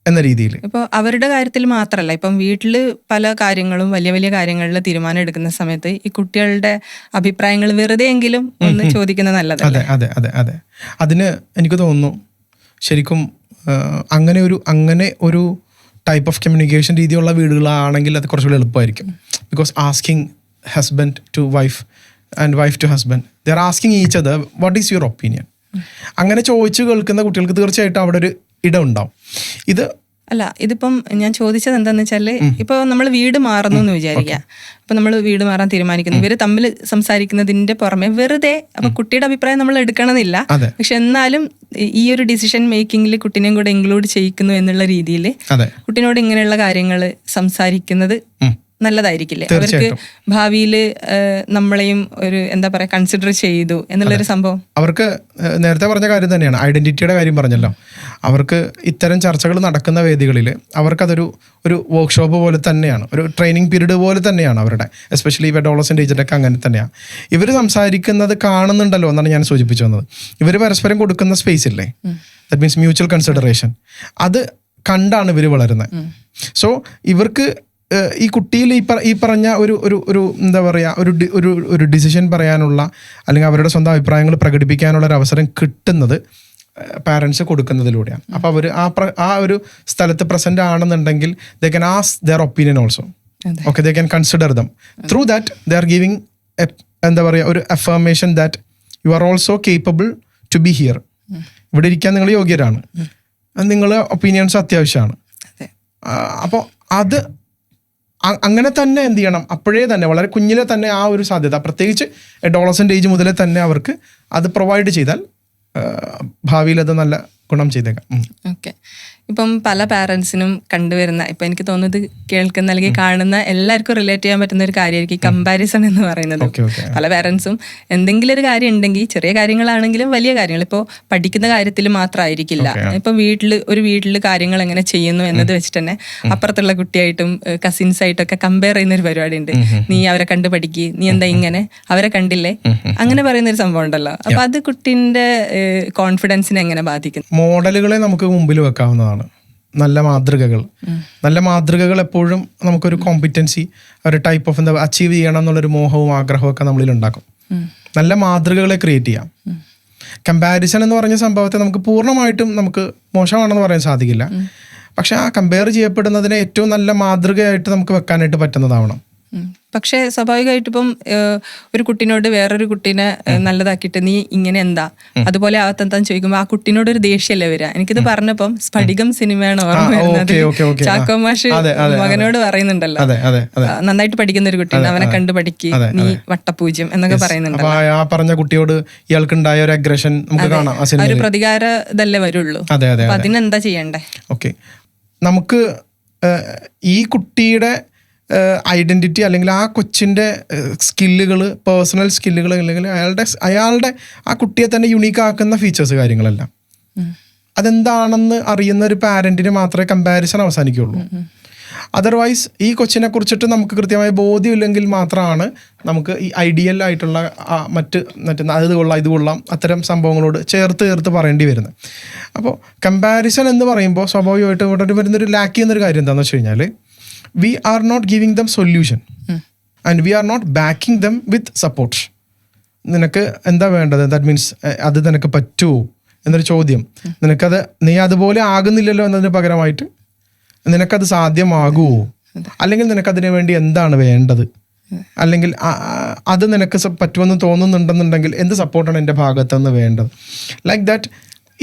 എന്ന രീതിയിൽ. ഇപ്പോൾ അവരുടെ കാര്യത്തിൽ മാത്രമല്ല, ഇപ്പം വീട്ടിൽ പല കാര്യങ്ങളും വലിയ വലിയ കാര്യങ്ങളിൽ തീരുമാനം എടുക്കുന്ന സമയത്ത് ഈ കുട്ടികളുടെ അഭിപ്രായങ്ങൾ വെറുതെയെങ്കിലും ഒന്ന് ചോദിക്കുന്നത് നല്ലതല്ലേ? അതെ അതെ അതെ അതെ. അതിന് എനിക്ക് തോന്നുന്നു ശരിക്കും അങ്ങനെ ഒരു ടൈപ്പ് ഓഫ് കമ്മ്യൂണിക്കേഷൻ രീതിയുള്ള വീടുകളാണെങ്കിൽ അത് കുറച്ചുകൂടി എളുപ്പമായിരിക്കും. Because asking husband to wife and wife to husband, they are asking each other what is your opinion. അങ്ങനെ ചോദിച്ചു കേൾക്കുന്ന കുട്ടികൾക്ക് തീർച്ചയായിട്ടും അവിടെ ഒരു ഇടം ഉണ്ടാവും. ഇതിപ്പം ഞാൻ ചോദിച്ചത് എന്താന്ന് വെച്ചാല്, ഇപ്പൊ നമ്മൾ വീട് മാറുന്നു എന്ന് വിചാരിക്കുക. അപ്പൊ നമ്മൾ വീട് മാറാൻ തീരുമാനിക്കുന്നു, ഇവര് തമ്മിൽ സംസാരിക്കുന്നതിന്റെ പുറമെ വെറുതെ അപ്പൊ കുട്ടിയുടെ അഭിപ്രായം നമ്മൾ എടുക്കണമെന്നില്ല, പക്ഷെ എന്നാലും ഈ ഒരു ഡിസിഷൻ മേക്കിങ്ങിൽ കുട്ടീനെയും കൂടെ ഇൻക്ലൂഡ് ചെയ്യിക്കുന്നു എന്നുള്ള രീതിയിൽ കുട്ടീനോട് ഇങ്ങനെയുള്ള കാര്യങ്ങൾ സംസാരിക്കുന്നത് നല്ലതായിരിക്കില്ലേ? അവർക്ക് ഭാവിയിൽ നമ്മളെയും ഒരു എന്താ പറയാ കൺസിഡർ ചെയ്തു എന്നുള്ളൊരു സംഭവം. അവർക്ക് നേരത്തെ പറഞ്ഞ കാര്യം തന്നെയാണ്, ഐഡന്റിറ്റിയുടെ കാര്യം പറഞ്ഞല്ലോ. അവർക്ക് ഇത്തരം ചർച്ചകൾ നടക്കുന്ന വേദികളിൽ അവർക്കതൊരു വർക്ക്ഷോപ്പ് പോലെ തന്നെയാണ്, ഒരു ട്രെയിനിങ് പീരീഡ് പോലെ തന്നെയാണ് അവരുടെ. എസ്പെഷ്യലി ഈ അഡോളസെന്റ് ഏജിലൊക്കെ അങ്ങനെ തന്നെയാണ്. ഇവർ സംസാരിക്കുന്നത് കാണുന്നുണ്ടല്ലോ എന്നാണ് ഞാൻ സൂചിപ്പിച്ചു വന്നത്. ഇവർ പരസ്പരം കൊടുക്കുന്ന സ്പേസ് ഇല്ലേ, ദാറ്റ് മീൻസ് മ്യൂച്വൽ കൺസിഡറേഷൻ, അത് കണ്ടാണ് ഇവർ വളരുന്നത്. സോ ഇവർക്ക് ഈ കുട്ടിയിൽ ഈ പറഞ്ഞ ഒരു എന്താ പറയുക ഒരു ഡിസിഷൻ പറയാനുള്ള അല്ലെങ്കിൽ അവരുടെ സ്വന്തം അഭിപ്രായങ്ങൾ പ്രകടിപ്പിക്കാനുള്ള ഒരു അവസരം കിട്ടുന്നത് പാരൻസ് കൊടുക്കുന്നതിലൂടെയാണ്. അപ്പോൾ അവർ ആ ഒരു സ്ഥലത്ത് പ്രസന്റ് ആണെന്നുണ്ടെങ്കിൽ they can ask their opinion also. Okay, they can consider them. Through that they are giving എന്താ പറയുക ഒരു affirmation that you are also capable to be here. ഇവിടെ ഇരിക്കാൻ നിങ്ങൾ യോഗ്യരാണ്, നിങ്ങളുടെ ഒപ്പീനിയൻസ് അത്യാവശ്യമാണ്. അപ്പോൾ അത് അങ്ങനെ തന്നെ എന്ത് ചെയ്യണം, അപ്പോഴേ തന്നെ വളരെ കുഞ്ഞിലെ തന്നെ ആ ഒരു സാധ്യത, പ്രത്യേകിച്ച് അഡോളസെന്റ് ഏജ് മുതലേ തന്നെ അവർക്ക് അത് പ്രൊവൈഡ് ചെയ്താൽ ഭാവിയിൽ അത് നല്ല ഗുണം ചെയ്തേക്കാം. ഓക്കെ, ഇപ്പം പല പാരൻസിനും കണ്ടുവരുന്ന, ഇപ്പം എനിക്ക് തോന്നുന്നത് കേൾക്കുന്ന അല്ലെങ്കിൽ കാണുന്ന എല്ലാവർക്കും റിലേറ്റ് ചെയ്യാൻ പറ്റുന്ന ഒരു കാര്യമായിരിക്കും കമ്പാരിസൺ എന്ന് പറയുന്നത്. പല പാരൻസും എന്തെങ്കിലും ഒരു കാര്യം ഉണ്ടെങ്കിൽ, ചെറിയ കാര്യങ്ങളാണെങ്കിലും വലിയ കാര്യങ്ങൾ, ഇപ്പോൾ പഠിക്കുന്ന കാര്യത്തിൽ മാത്രമായിരിക്കില്ല, ഇപ്പം വീട്ടിൽ കാര്യങ്ങൾ എങ്ങനെ ചെയ്യുന്നു എന്നത് വെച്ചിട്ട് തന്നെ അപ്പുറത്തുള്ള കുട്ടിയായിട്ടും കസിൻസ് ആയിട്ടൊക്കെ കമ്പയർ ചെയ്യുന്ന ഒരു പരിപാടി ഉണ്ട്. നീ അവരെ കണ്ട് പഠിക്കുക, നീ എന്താ ഇങ്ങനെ, അവരെ കണ്ടില്ലേ, അങ്ങനെ പറയുന്ന ഒരു സംഭവം ഉണ്ടല്ലോ. അപ്പൊ അത് കുട്ടീന്റെ കോൺഫിഡൻസിനെ എങ്ങനെ ബാധിക്കും? മോഡലുകളെ നമുക്ക് മുമ്പിൽ വെക്കാവുന്നതാണ്. നല്ല മാതൃകകൾ എപ്പോഴും നമുക്കൊരു കോമ്പിറ്റൻസി, ഒരു ടൈപ്പ് ഓഫ് എന്താ അച്ചീവ് ചെയ്യണം എന്നുള്ളൊരു മോഹവും ആഗ്രഹവും ഒക്കെ നമ്മളിൽ ഉണ്ടാക്കും. നല്ല മാതൃകകളെ ക്രിയേറ്റ് ചെയ്യാം. കമ്പാരിസൺ എന്ന് പറഞ്ഞ സംഭവത്തെ നമുക്ക് പൂർണ്ണമായിട്ടും നമുക്ക് മോശമാണെന്ന് പറയാൻ സാധിക്കില്ല. പക്ഷെ ആ കമ്പയർ ചെയ്യപ്പെടുന്നതിനെ ഏറ്റവും നല്ല മാതൃകയായിട്ട് നമുക്ക് വെക്കാനായിട്ട് പറ്റുന്നതാവണം. പക്ഷെ സ്വാഭാവികമായിട്ട് ഇപ്പം ഒരു കുട്ടീനോട് വേറൊരു കുട്ടീനെ നല്ലതാക്കിയിട്ട് നീ ഇങ്ങനെ എന്താ അതുപോലെ ആവത്തെന്താന്ന് ചോദിക്കുമ്പോൾ ആ കുട്ടീനോട് ഒരു ദേഷ്യമല്ലേ വരിക. എനിക്കിത് പറഞ്ഞപ്പം സ്ഫടികം സിനിമയാണ് ഓർമ്മ വരുന്നത്. ചാക്കോ മാഷ് മകനോട് പറയുന്നുണ്ടല്ലോ, നന്നായിട്ട് പഠിക്കുന്ന ഒരു കുട്ടീനെ അവനെ കണ്ടു പഠിക്കുക, നീ വട്ടപൂജ്യം എന്നൊക്കെ പറയുന്നുണ്ടല്ലോ. ആ പറഞ്ഞ കുട്ടിയോട് ഇയാൾക്കുണ്ടായ ഒരു അഗ്രഷൻ നമുക്ക് കാണാം, ഒരു പ്രതികാര ഇതല്ലേ വരുള്ളൂ. അപ്പൊ അതിനെന്താ ചെയ്യണ്ടേ? ഓക്കെ, നമുക്ക് ഈ കുട്ടിയുടെ ഐഡൻറ്റിറ്റി അല്ലെങ്കിൽ ആ കൊച്ചിൻ്റെ സ്കില്ലുകൾ, പേഴ്സണൽ സ്കില്ലുകൾ, അല്ലെങ്കിൽ അയാളുടെ ആ കുട്ടിയെ തന്നെ യുണീക്ക് ആക്കുന്ന ഫീച്ചേഴ്സ് കാര്യങ്ങളെല്ലാം അതെന്താണെന്ന് അറിയുന്ന ഒരു പാരൻറ്റിന് മാത്രമേ കമ്പാരിസൺ അവസാനിക്കുകയുള്ളൂ. അതർവൈസ് ഈ കൊച്ചിനെ കുറിച്ചിട്ട് നമുക്ക് കൃത്യമായ ബോധ്യമില്ലെങ്കിൽ മാത്രമാണ് നമുക്ക് ഈ ഐഡിയൽ ആയിട്ടുള്ള മറ്റ് അത് കൊള്ളാം ഇത് കൊള്ളാം അത്തരം സംഭവങ്ങളോട് ചേർത്ത് പറയേണ്ടി വരുന്നത്. അപ്പോൾ കമ്പാരിസൺ എന്ന് പറയുമ്പോൾ സ്വാഭാവികമായിട്ട് ഇവിടെ വരുന്നൊരു ലാക്ക് ചെയ്യുന്നൊരു കാര്യം എന്താണെന്ന് വെച്ച് കഴിഞ്ഞാൽ we are not giving them solution and we are not backing them with support. നിനക്ക് എന്താ വേണ്ടത്, ദാറ്റ് മീൻസ് അത് നിനക്ക് പറ്റുമോ എന്നൊരു ചോദ്യം. നീ അതുപോലെ ആകുന്നില്ലല്ലോ എന്നതിന് പകരമായിട്ട് നിനക്കത് സാധ്യമാകുമോ, അല്ലെങ്കിൽ നിനക്കതിനു വേണ്ടി എന്താണ് വേണ്ടത്, അല്ലെങ്കിൽ അത് നിനക്ക് പറ്റുമെന്ന് തോന്നുന്നുണ്ടെന്നുണ്ടെങ്കിൽ എന്ത് സപ്പോർട്ടാണ് എൻ്റെ ഭാഗത്തുനിന്ന് വേണ്ടത്, ലൈക്ക് ദാറ്റ്.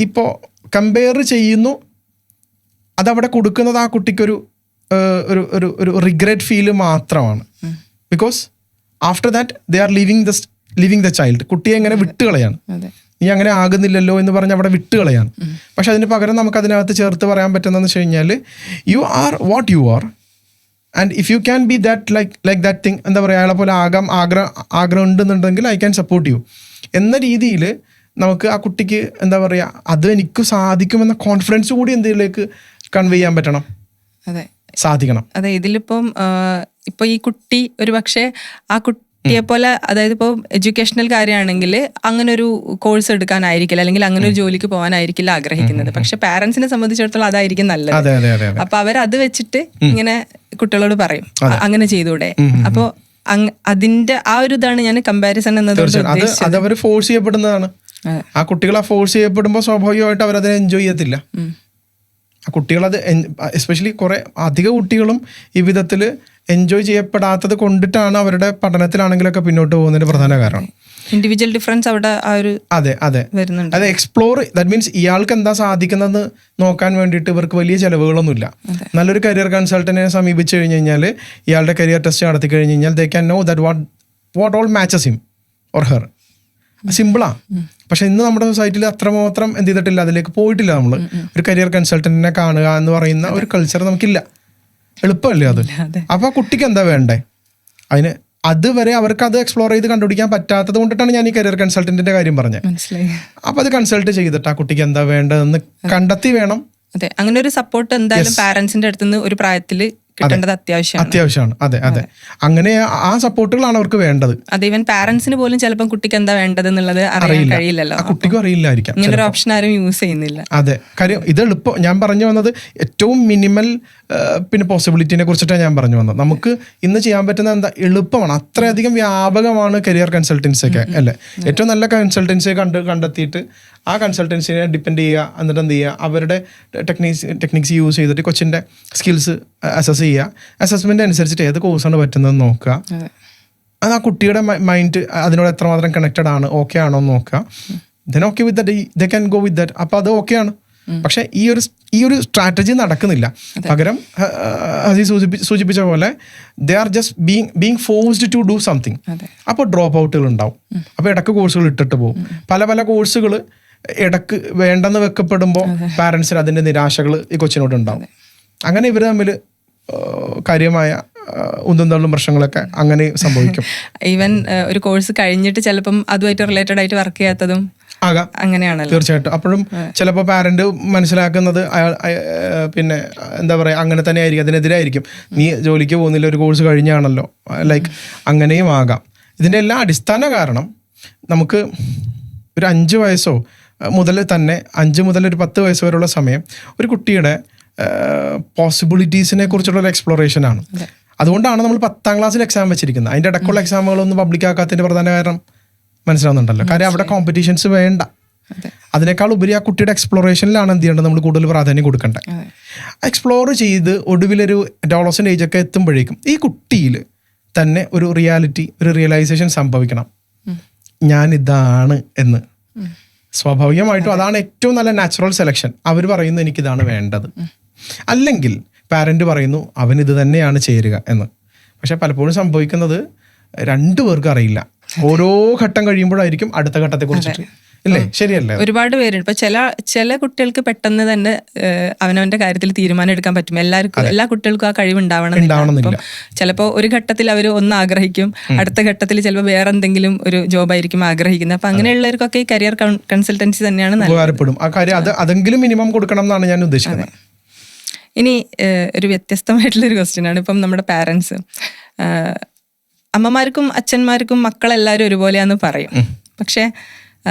ഇപ്പോൾ കമ്പയർ ചെയ്യുന്നു, അതവിടെ കൊടുക്കുന്നത് ആ കുട്ടിക്കൊരു ഒരു റിഗ്രറ്റ് ഫീല് മാത്രമാണ്. Because after that they are living the child. കുട്ടിയെ എങ്ങനെ വിട്ടുകളയാണ്, നീ അങ്ങനെ ആകുന്നില്ലല്ലോ എന്ന് പറഞ്ഞ് അവിടെ വിട്ടുകളയാണ്. പക്ഷെ അതിന് പകരം നമുക്ക് അതിനകത്ത് ചേർത്ത് പറയാൻ പറ്റുന്നതെന്ന് വെച്ച് കഴിഞ്ഞാൽ you are what you are and if you can be that like that thing, എന്താ പറയുക, അയാളെ പോലെ ആഗ്രഹം ഉണ്ടെന്നുണ്ടെങ്കിൽ ഐ ക്യാൻ സപ്പോർട്ട് യു എന്ന രീതിയിൽ നമുക്ക് ആ കുട്ടിക്ക് എന്താ പറയുക, അത് എനിക്ക് സാധിക്കുമെന്ന കോൺഫിഡൻസ് കൂടി എന്തിലേക്ക് കൺവേ ചെയ്യാൻ പറ്റണം, സാധിക്കണം. അതെ, ഇതിലിപ്പം ഇപ്പൊ ഈ കുട്ടി ഒരു പക്ഷേ ആ കുട്ടിയെ പോലെ, അതായത് ഇപ്പോൾ എഡ്യൂക്കേഷണൽ കാര്യമാണെങ്കിൽ അങ്ങനെ ഒരു കോഴ്സ് എടുക്കാനായിരിക്കില്ല, അല്ലെങ്കിൽ അങ്ങനെ ഒരു ജോലിക്ക് പോകാനായിരിക്കില്ല ആഗ്രഹിക്കുന്നത്. പക്ഷെ പാരന്റ്സിനെ സംബന്ധിച്ചിടത്തോളം അതായിരിക്കും നല്ലത്. അപ്പൊ അവരത് വെച്ചിട്ട് ഇങ്ങനെ കുട്ടികളോട് പറയും അങ്ങനെ ചെയ്തൂടെ. അപ്പോ അതിന്റെ ആ ഒരു ഇതാണ് ഞാൻ കമ്പാരിസൺ എന്നതുകൊണ്ട് അത് അവർ ഫോഴ്സ് ചെയ്യപ്പെടുന്നതാണ്. ആ കുട്ടികൾ ആ ഫോഴ്സ് ചെയ്യപ്പെടുമ്പോൾ സ്വാഭാവികമായിട്ട് അവരതിനെ എൻജോയ് ചെയ്യത്തില്ല. ആ കുട്ടികളത് എസ്പെഷ്യലി കുറെ അധിക കുട്ടികളും ഈ വിധത്തിൽ എൻജോയ് ചെയ്യപ്പെടാത്തത് കൊണ്ടിട്ടാണ് അവരുടെ പഠനത്തിലാണെങ്കിലൊക്കെ പിന്നോട്ട് പോകുന്നതിന്റെ പ്രധാന കാരണം. ഇൻഡിവിജ്വൽ ഡിഫറൻസ് അവിടെ ആ ഒരു വരുന്നുണ്ട്. അത് എക്സ്പ്ലോർ, ദാറ്റ് മീൻസ് ഇയാൾക്ക് എന്താ സാധിക്കുന്നതെന്ന് നോക്കാൻ വേണ്ടിയിട്ട് ഇവർക്ക് വലിയ ചെലവുകളൊന്നുമില്ല. നല്ലൊരു കരിയർ കൺസൾട്ടന്റിനെ സമീപിച്ചു കഴിഞ്ഞ് കഴിഞ്ഞാൽ, ഇയാളുടെ കരിയർ ടെസ്റ്റ് നടത്തി കഴിഞ്ഞ് കഴിഞ്ഞാൽ they can know that what all matches him or her. സിമ്പിളാ. പക്ഷെ ഇന്ന് നമ്മുടെ സൊസൈറ്റിയിൽ അത്രമാത്രം എന്ത് ചെയ്തിട്ടില്ല, അതിലേക്ക് പോയിട്ടില്ല. നമ്മൾ ഒരു കരിയർ കൺസൾട്ടന്റിനെ കാണുക എന്ന് പറയുന്ന ഒരു കൾച്ചർ നമുക്കില്ല. എളുപ്പമല്ലേ അത്? അപ്പൊ ആ കുട്ടിക്ക് എന്താ വേണ്ടേ, അതിന് അതുവരെ അവർക്ക് അത് എക്സ്പ്ലോർ ചെയ്ത് കണ്ടുപിടിക്കാൻ പറ്റാത്തത് കൊണ്ടിട്ടാണ് ഞാൻ ഈ കരിയർ കൺസൾട്ടന്റിന്റെ കാര്യം പറഞ്ഞത്. അപ്പൊ അത് കൺസൾട്ട് ചെയ്തിട്ട് ആ കുട്ടിക്ക് എന്താ വേണ്ടതെന്ന് കണ്ടെത്തി വേണം. അതെ, അങ്ങനെ ഒരു സപ്പോർട്ട് എന്തായാലും പാരന്റ്സിന്റെ അടുത്തുനിന്ന് ഒരു പ്രായത്തില് കിട്ടേണ്ടത് അത്യാവശ്യമാണ്. അതെ. അങ്ങനെ ആ സപ്പോർട്ടുകളാണ് അവർക്ക് വേണ്ടത്. അതെ, ഈവൻ പാരന്റ്സിന് പോലും ചിലപ്പോൾ കുട്ടിക്ക് എന്താ വേണ്ടത് എന്നുള്ളത് അറിയാൻ കഴിയില്ലല്ലോ. ആ കുട്ടിക്കും അറിയില്ലായിരിക്കാം. ഇങ്ങനെ ഒരു ഓപ്ഷൻ ആരും യൂസ് ചെയ്യുന്നില്ല. അതെ, കാര്യം ഇത് എളുപ്പം. ഞാൻ പറഞ്ഞു വന്നത് ഏറ്റവും മിനിമൽ പിന്നെ പോസിബിലിറ്റിനെ കുറിച്ചിട്ടാണ് ഞാൻ പറഞ്ഞു വന്നത്. നമുക്ക് ഇന്ന് ചെയ്യാൻ പറ്റുന്ന എന്താ, എളുപ്പമാണ്. അത്രയധികം വ്യാപകമാണ് കരിയർ കൺസൾട്ടൻസി ഒക്കെ അല്ലേ. ഏറ്റവും നല്ല കൺസൾട്ടൻസിയെ കണ്ടെത്തിയിട്ട് ആ കൺസൾട്ടൻസിനെ ഡിപ്പെൻഡ് ചെയ്യുക, എന്നിട്ട് എന്ത് ചെയ്യുക, അവരുടെ ടെക്നിക്സ് യൂസ് ചെയ്തിട്ട് കൊച്ചിൻ്റെ സ്കിൽസ് അസസ് ചെയ്യുക. അസസ്മെൻ്റ് അനുസരിച്ചിട്ട് ഏത് കോഴ്സാണ് പറ്റുന്നതെന്ന് നോക്കുക. അത് ആ കുട്ടിയുടെ മൈൻഡ് അതിനോട് എത്രമാത്രം കണക്റ്റഡ് ആണ്, ഓക്കെ ആണോ എന്ന് നോക്കുക. Then okay with that, they can go with that. അപ്പോൾ അത് ഓക്കെയാണ്. പക്ഷെ ഈ ഒരു സ്ട്രാറ്റജി നടക്കുന്നില്ല. പകരം ഹസി സൂചിപ്പിച്ച പോലെ they are just being forced to do something. അപ്പോൾ ഡ്രോപ്പ് ഔട്ടുകൾ ഉണ്ടാവും. അപ്പോൾ ഇടക്ക് കോഴ്സുകൾ ഇട്ടിട്ട് പോകും. പല കോഴ്സുകൾ ഇടക്ക് വേണ്ടെന്ന് വെക്കപ്പെടുമ്പോൾ പാരൻസിന് അതിൻ്റെ നിരാശകൾ ഈ കൊച്ചിനോട് ഉണ്ടാവും. അങ്ങനെ ഇവർ തമ്മിൽ കാര്യമായ ഉന്തും തള്ളും പ്രശ്നങ്ങളൊക്കെ അങ്ങനെ സംഭവിക്കും. ഈവൻ ഒരു കോഴ്സ് കഴിഞ്ഞിട്ട് ചിലപ്പം അതുമായിട്ട് റിലേറ്റഡ് ആയിട്ട് വർക്ക് ചെയ്യാത്തതും ആകാം. അങ്ങനെയാണല്ലോ തീർച്ചയായിട്ടും. അപ്പോഴും ചിലപ്പോൾ പാരന്റ് മനസ്സിലാക്കുന്നത് പിന്നെ എന്താ പറയുക, അങ്ങനെ തന്നെ ആയിരിക്കും, അതിനെതിരായിരിക്കും. നീ ജോലിക്ക് പോകുന്നില്ല, ഒരു കോഴ്സ് കഴിഞ്ഞാണല്ലോ, ലൈക്ക് അങ്ങനെയും ആകാം. ഇതിൻ്റെ എല്ലാ അടിസ്ഥാന കാരണം നമുക്ക് ഒരു 5 വയസ്സോ മുതൽ തന്നെ 5 മുതൽ ഒരു 10 വയസ്സ് വരെയുള്ള സമയം ഒരു കുട്ടിയുടെ പോസിബിലിറ്റീസിനെ കുറിച്ചുള്ള ഒരു എക്സ്പ്ലോറേഷനാണ്. അതുകൊണ്ടാണ് നമ്മൾ 10ാം ക്ലാസ്സിൽ എക്സാം വെച്ചിരിക്കുന്നത്. അതിൻ്റെ ഇടയ്ക്കുള്ള എക്സാമുകളൊന്നും പബ്ലിക് ആക്കാത്തതിൻ്റെ പ്രധാന കാരണം മനസ്സിലാവുന്നുണ്ടല്ലോ. കാര്യം അവിടെ കോമ്പറ്റീഷൻസ് വേണ്ട. അതിനേക്കാൾ ഉപരി ആ കുട്ടിയുടെ എക്സ്പ്ലോറേഷനിലാണ് എന്ത് ചെയ്യേണ്ടത്, നമ്മൾ കൂടുതൽ പ്രാധാന്യം കൊടുക്കേണ്ടത്. എക്സ്പ്ലോർ ചെയ്ത് ഒടുവിലൊരു അഡോളസൻ്റ് ഏജൊക്കെ എത്തുമ്പോഴേക്കും ഈ കുട്ടിയിൽ തന്നെ ഒരു റിയാലിറ്റി, ഒരു റിയലൈസേഷൻ സംഭവിക്കണം. ഞാനിതാണ് എന്ന്. സ്വാഭാവികമായിട്ടും അതാണ് ഏറ്റവും നല്ല നാച്ചുറൽ സെലക്ഷൻ. അവർ പറയുന്നു എനിക്കിതാണ് വേണ്ടത്, അല്ലെങ്കിൽ പാരന്റ് പറയുന്നു അവനിത് തന്നെയാണ് ചേരുക എന്ന്. പക്ഷെ പലപ്പോഴും സംഭവിക്കുന്നത് 2 പേർക്കും അറിയില്ല. ഓരോ ഘട്ടം കഴിയുമ്പോഴായിരിക്കും അടുത്ത ഘട്ടത്തെ കുറിച്ചിട്ട് ഇല്ലേ? ശരിയല്ലേ? ഒരുപാട് പേരുണ്ട്. ഇപ്പൊ ചില കുട്ടികൾക്ക് പെട്ടെന്ന് തന്നെ അവനവന്റെ കാര്യത്തിൽ തീരുമാനം എടുക്കാൻ പറ്റും. എല്ലാ കുട്ടികൾക്കും ആ കഴിവ് ഉണ്ടാവണമെന്നില്ല. ചിലപ്പോൾ ഒരു ഘട്ടത്തിൽ അവർ ഒന്ന് ആഗ്രഹിക്കും, അടുത്ത ഘട്ടത്തിൽ ചിലപ്പോൾ വേറെ എന്തെങ്കിലും ഒരു ജോബായിരിക്കും ആഗ്രഹിക്കുന്നത്. അപ്പൊ അങ്ങനെയുള്ളവർക്കൊക്കെ ഈ കരിയർ കൺസൾട്ടൻസി തന്നെയാണ് ഉപകാരപ്പെടും. ആ കാര്യം അതെങ്കിലും മിനിമം കൊടുക്കണം എന്നാണ് ഞാൻ ഉദ്ദേശിക്കുന്നത്. ഇനി ഒരു വ്യത്യസ്തമായിട്ടുള്ളൊരു ക്വസ്റ്റ്യൻ ആണ്. ഇപ്പം നമ്മുടെ പാരൻസ്, അമ്മമാർക്കും അച്ഛന്മാർക്കും മക്കളെല്ലാവരും ഒരുപോലെയാന്ന് പറയും. പക്ഷെ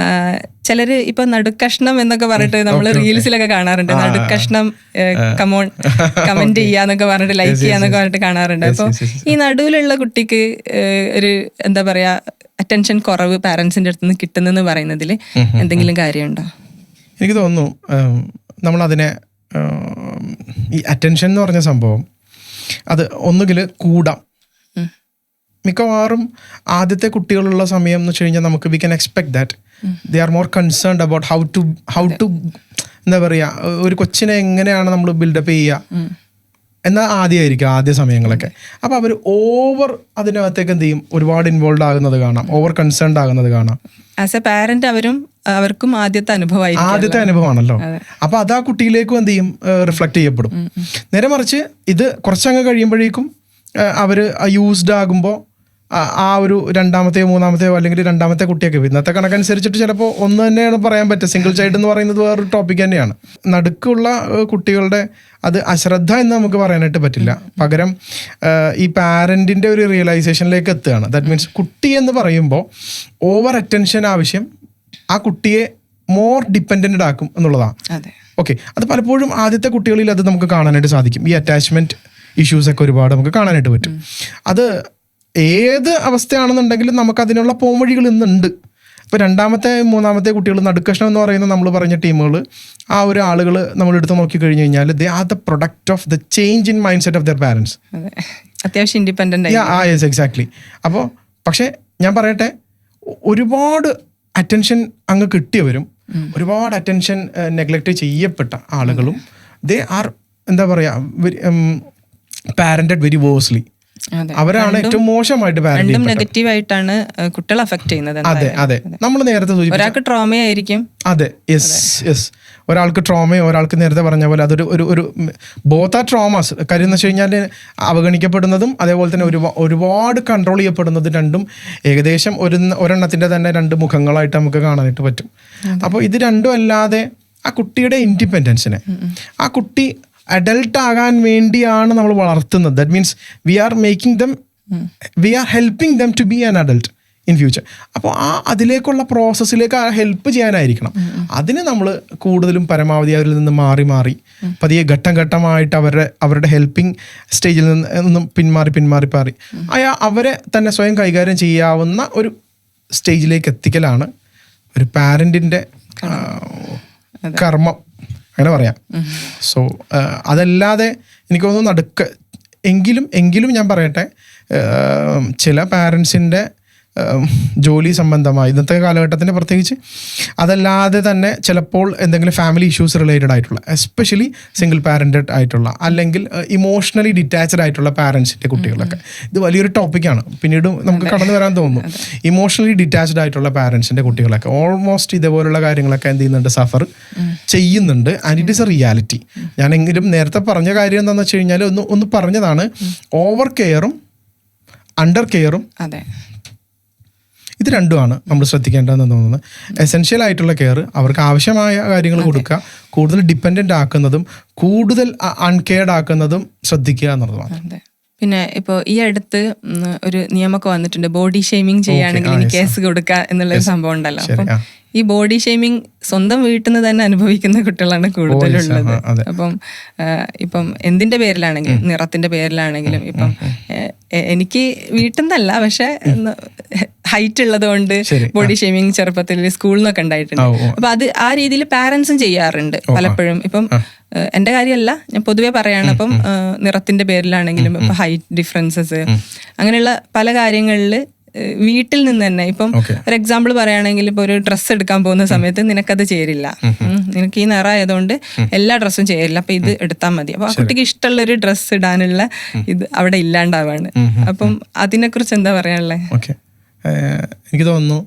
ചിലര് ഇപ്പൊ നടുക്കഷ്ണം എന്നൊക്കെ പറഞ്ഞിട്ട് നമ്മൾ റീൽസിലൊക്കെ കാണാറുണ്ട്. നടുക്കഷ്ണം കമന്റ് ചെയ്യാന്നൊക്കെ പറഞ്ഞിട്ട്, ലൈക്ക് ചെയ്യാന്നൊക്കെ പറഞ്ഞിട്ട് കാണാറുണ്ട്. അപ്പൊ ഈ നടുവിലുള്ള കുട്ടിക്ക് ഒരു എന്താ പറയാ അറ്റൻഷൻ കുറവ് പാരന്റ്സിന്റെ അടുത്ത് നിന്ന് കിട്ടുന്നെന്ന് പറയുന്നതിൽ എന്തെങ്കിലും കാര്യമുണ്ടോ? എനിക്ക് തോന്നുന്നു നമ്മളതിനെ ഈ അറ്റൻഷൻ എന്ന് പറഞ്ഞ സംഭവം അത് ഒന്നുകിൽ കൂടാം. മിക്കവാറും ആദ്യത്തെ കുട്ടികളുള്ള സമയം എന്ന് വെച്ച് കഴിഞ്ഞാൽ നമുക്ക് we can expect that they are more concerned about how to എന്താ പറയുക, ഒരു കൊച്ചിനെ എങ്ങനെയാണ് നമ്മൾ ബിൽഡപ്പ് ചെയ്യുക എന്നാൽ ആദ്യ സമയങ്ങളൊക്കെ. അപ്പോൾ അവർ ഓവർ അതിനകത്തേക്ക് എന്ത് ചെയ്യും, ഒരുപാട് ഇൻവോൾവ് ആകുന്നത് കാണാം, ഓവർ കൺസേൺഡ് ആകുന്നത് കാണാം. ആസ് എ പാരന്റ് അവർക്കും ആദ്യത്തെ അനുഭവമാണല്ലോ. അപ്പോൾ അത് ആ കുട്ടിയിലേക്കും എന്ത് ചെയ്യും, റിഫ്ലക്ട് ചെയ്യപ്പെടും. നേരെ മറിച്ച് ഇത് കുറച്ചങ്ങ് കഴിയുമ്പോഴേക്കും അവർ യൂസ്ഡ് ആകുമ്പോൾ ആ ഒരു രണ്ടാമത്തെയോ മൂന്നാമത്തെയോ അല്ലെങ്കിൽ രണ്ടാമത്തെ കുട്ടിയൊക്കെ ഇന്നത്തെ കണക്കനുസരിച്ചിട്ട് ചിലപ്പോൾ ഒന്ന് തന്നെയാണ് പറയാൻ പറ്റുക. സിംഗിൾ ചൈൽഡ് എന്ന് പറയുന്നത് വേറൊരു ടോപ്പിക് തന്നെയാണ്. നടുക്കുള്ള കുട്ടികളുടെ അത് അശ്രദ്ധ എന്ന് നമുക്ക് പറയാനായിട്ട് പറ്റില്ല. പകരം ഈ പാരൻറ്റിൻ്റെ ഒരു റിയലൈസേഷനിലേക്ക് എത്തുകയാണ്. ദാറ്റ് മീൻസ് കുട്ടി എന്ന് പറയുമ്പോൾ ഓവർ അറ്റൻഷൻ ആവശ്യം ആ കുട്ടിയെ മോർ ഡിപ്പെൻഡൻ്റ് ആക്കും എന്നുള്ളതാണ്. ഓക്കെ, അത് പലപ്പോഴും ആദ്യത്തെ കുട്ടികളിൽ അത് നമുക്ക് കാണാനായിട്ട് സാധിക്കും. ഈ അറ്റാച്ച്മെൻറ്റ് ഇഷ്യൂസൊക്കെ ഒരുപാട് നമുക്ക് കാണാനായിട്ട് പറ്റും. അത് ഏത് അവസ്ഥയാണെന്നുണ്ടെങ്കിലും നമുക്കതിനുള്ള പോംവഴികൾ ഇന്നുണ്ട്. ഇപ്പോൾ രണ്ടാമത്തെ മൂന്നാമത്തെ കുട്ടികൾ നടുക്കഷ്ണം എന്ന് പറയുന്ന നമ്മൾ പറഞ്ഞ ടീമുകൾ, ആ ഒരു ആളുകൾ നമ്മളെടുത്ത് നോക്കി കഴിഞ്ഞ് കഴിഞ്ഞാൽ they are the product of the change in mind set of there parents. അത്യാവശ്യം ഇൻഡിപെൻഡൻ്റ്. Yes, exactly. അപ്പോൾ പക്ഷേ ഞാൻ പറയട്ടെ, ഒരുപാട് അറ്റൻഷൻ അങ്ങ് കിട്ടിയവരും ഒരുപാട് അറ്റൻഷൻ നെഗ്ലക്റ്റ് ചെയ്യപ്പെട്ട ആളുകളും ദേ ആർ എന്താ പറയുക പാരന്റഡ് വെരി വേഴ്സ്ലി. അവരാണ് ഏറ്റവും മോശമായിട്ട് നെഗറ്റീവായിട്ടാണ് കുട്ടികളെ അഫക്ട് ചെയ്യുന്നത്. അതെ നമ്മൾ നേരത്തെ ഒരാൾക്ക് ട്രോമയായിരിക്കും. അതെ, യെസ്. ഒരാൾക്ക് ട്രോമയോ ഒരാൾക്ക് നേരത്തെ പറഞ്ഞ പോലെ അതൊരു ഒരു ബോത്ത് ആ ട്രോമാസ്. കാര്യം എന്ന് വെച്ച് കഴിഞ്ഞാൽ അവഗണിക്കപ്പെടുന്നതും അതേപോലെ തന്നെ ഒരുപാട് കൺട്രോൾ ചെയ്യപ്പെടുന്നതും രണ്ടും ഏകദേശം ഒരെണ്ണത്തിൻ്റെ തന്നെ രണ്ട് മുഖങ്ങളായിട്ട് നമുക്ക് കാണാനായിട്ട് പറ്റും. അപ്പോൾ ഇത് രണ്ടും അല്ലാതെ ആ കുട്ടിയുടെ ഇൻഡിപെൻഡൻസിനെ, ആ കുട്ടി അഡൽട്ട് ആകാൻ വേണ്ടിയാണ് നമ്മൾ വളർത്തുന്നത്. That means we are helping them to be an adult in future. അപ്പോൾ അതിലേക്കുള്ള പ്രോസസ്സിലേക്ക് ആ ഹെൽപ്പ് ചെയ്യാനായിരിക്കണം. അതിന് നമ്മൾ കൂടുതലും പരമാവധി അവരിൽ നിന്ന് മാറി പതിയെ ഘട്ടം ഘട്ടമായിട്ട് അവരുടെ ഹെൽപ്പിംഗ് സ്റ്റേജിൽ നിന്നും പിന്മാറി അവരെ തന്നെ സ്വയം കൈകാര്യം ചെയ്യാവുന്ന ഒരു സ്റ്റേജിലേക്ക് എത്തിക്കലാണ് ഒരു പാരൻറ്റിൻ്റെ കർമ്മം, അങ്ങനെ പറയാം. സോ അതല്ലാതെ എനിക്ക് തോന്നുന്നു എങ്കിലും ഞാൻ പറയട്ടെ, ചില പാരൻസിൻ്റെ ജോലി സംബന്ധമായി ഇന്നത്തെ കാലഘട്ടത്തിന് പ്രത്യേകിച്ച് അതല്ലാതെ തന്നെ ചിലപ്പോൾ എന്തെങ്കിലും ഫാമിലി ഇഷ്യൂസ് റിലേറ്റഡ് ആയിട്ടുള്ള, എസ്പെഷ്യലി സിംഗിൾ പാരൻറ്റഡ് ആയിട്ടുള്ള അല്ലെങ്കിൽ ഇമോഷണലി ഡിറ്റാച്ച്ഡ് ആയിട്ടുള്ള പാരൻസിൻ്റെ കുട്ടികളൊക്കെ, ഇത് വലിയൊരു ടോപ്പിക്കാണ്, പിന്നീട് നമുക്ക് കടന്നു വരാൻ തോന്നുന്നു. ഇമോഷണലി ഡിറ്റാച്ച്ഡ് ആയിട്ടുള്ള പാരൻസിൻ്റെ കുട്ടികളൊക്കെ ഓൾമോസ്റ്റ് ഇതേപോലുള്ള കാര്യങ്ങളൊക്കെ എന്ത് ചെയ്യുന്നുണ്ട്, സഫർ ചെയ്യുന്നുണ്ട്. And it is a reality. ഞാനെങ്കിലും നേരത്തെ പറഞ്ഞ കാര്യം എന്താണെന്ന് വെച്ച് കഴിഞ്ഞാൽ ഒന്ന് പറഞ്ഞതാണ്, ഓവർ കെയറും അണ്ടർ കെയറും ഇത് രണ്ടുമാണ് നമ്മൾ ശ്രദ്ധിക്കേണ്ടതെന്ന് തോന്നുന്നത്. എസെൻഷ്യൽ ആയിട്ടുള്ള കെയർ, അവർക്ക് ആവശ്യമായ കാര്യങ്ങൾ കൊടുക്കുക, കൂടുതൽ ഡിപ്പെൻഡൻ്റ് ആക്കുന്നതും കൂടുതൽ അൺകെയർഡ് ആക്കുന്നതും ശ്രദ്ധിക്കുക എന്നുള്ളതാണ്. പിന്നെ ഇപ്പോൾ ഈ അടുത്ത് ഒരു നിയമമൊക്കെ വന്നിട്ടുണ്ട്, ബോഡി ഷെയ്മിങ് ചെയ്യുകയാണെങ്കിൽ ഇനി കേസ് കൊടുക്കുക എന്നുള്ളൊരു സംഭവം ഉണ്ടല്ലോ. അപ്പം ഈ ബോഡി ഷെയ്മിങ് സ്വന്തം വീട്ടിൽ നിന്ന് തന്നെ അനുഭവിക്കുന്ന കുട്ടികളാണ് കൂടുതലുള്ളത്. ഇപ്പം എന്തിന്റെ പേരിലാണെങ്കിലും, നിറത്തിന്റെ പേരിലാണെങ്കിലും, ഇപ്പം എനിക്ക് വീട്ടിൽ നിന്നല്ല, പക്ഷെ ഹൈറ്റ് ഉള്ളത് കൊണ്ട് ബോഡി ഷെയ്മിങ് ചെറുപ്പത്തിൽ സ്കൂളിൽ നിന്നൊക്കെ ഉണ്ടായിട്ടുണ്ട്. അപ്പൊ അത് ആ രീതിയിൽ പാരന്റ്സും ചെയ്യാറുണ്ട് പലപ്പോഴും. ഇപ്പം എന്റെ കാര്യമല്ല, ഞാൻ പൊതുവെ പറയാണ്. അപ്പം നിറത്തിന്റെ പേരിലാണെങ്കിലും, ഇപ്പൊ ഹൈറ്റ് ഡിഫറൻസസ്, അങ്ങനെയുള്ള പല കാര്യങ്ങളിൽ വീട്ടിൽ നിന്ന് തന്നെ. ഇപ്പം ഒരു എക്സാമ്പിൾ പറയുകയാണെങ്കിൽ, ഇപ്പൊ ഒരു ഡ്രസ്സ് എടുക്കാൻ പോകുന്ന സമയത്ത് നിനക്കത് ചേരില്ല, നിനക്ക് ഈ നിറമായതുകൊണ്ട് എല്ലാ ഡ്രസ്സും ചേരില്ല, അപ്പൊ ഇത് എടുത്താൽ മതി. അപ്പൊ ആ കുട്ടിക്ക് ഇഷ്ടമുള്ള ഒരു ഡ്രസ്സ് ഇടാനുള്ള ഇത് അവിടെ ഇല്ലാണ്ടാവാണ്. അപ്പം അതിനെക്കുറിച്ച് എന്താ പറയാനുള്ളത്? എനിക്ക് തോന്നുന്നു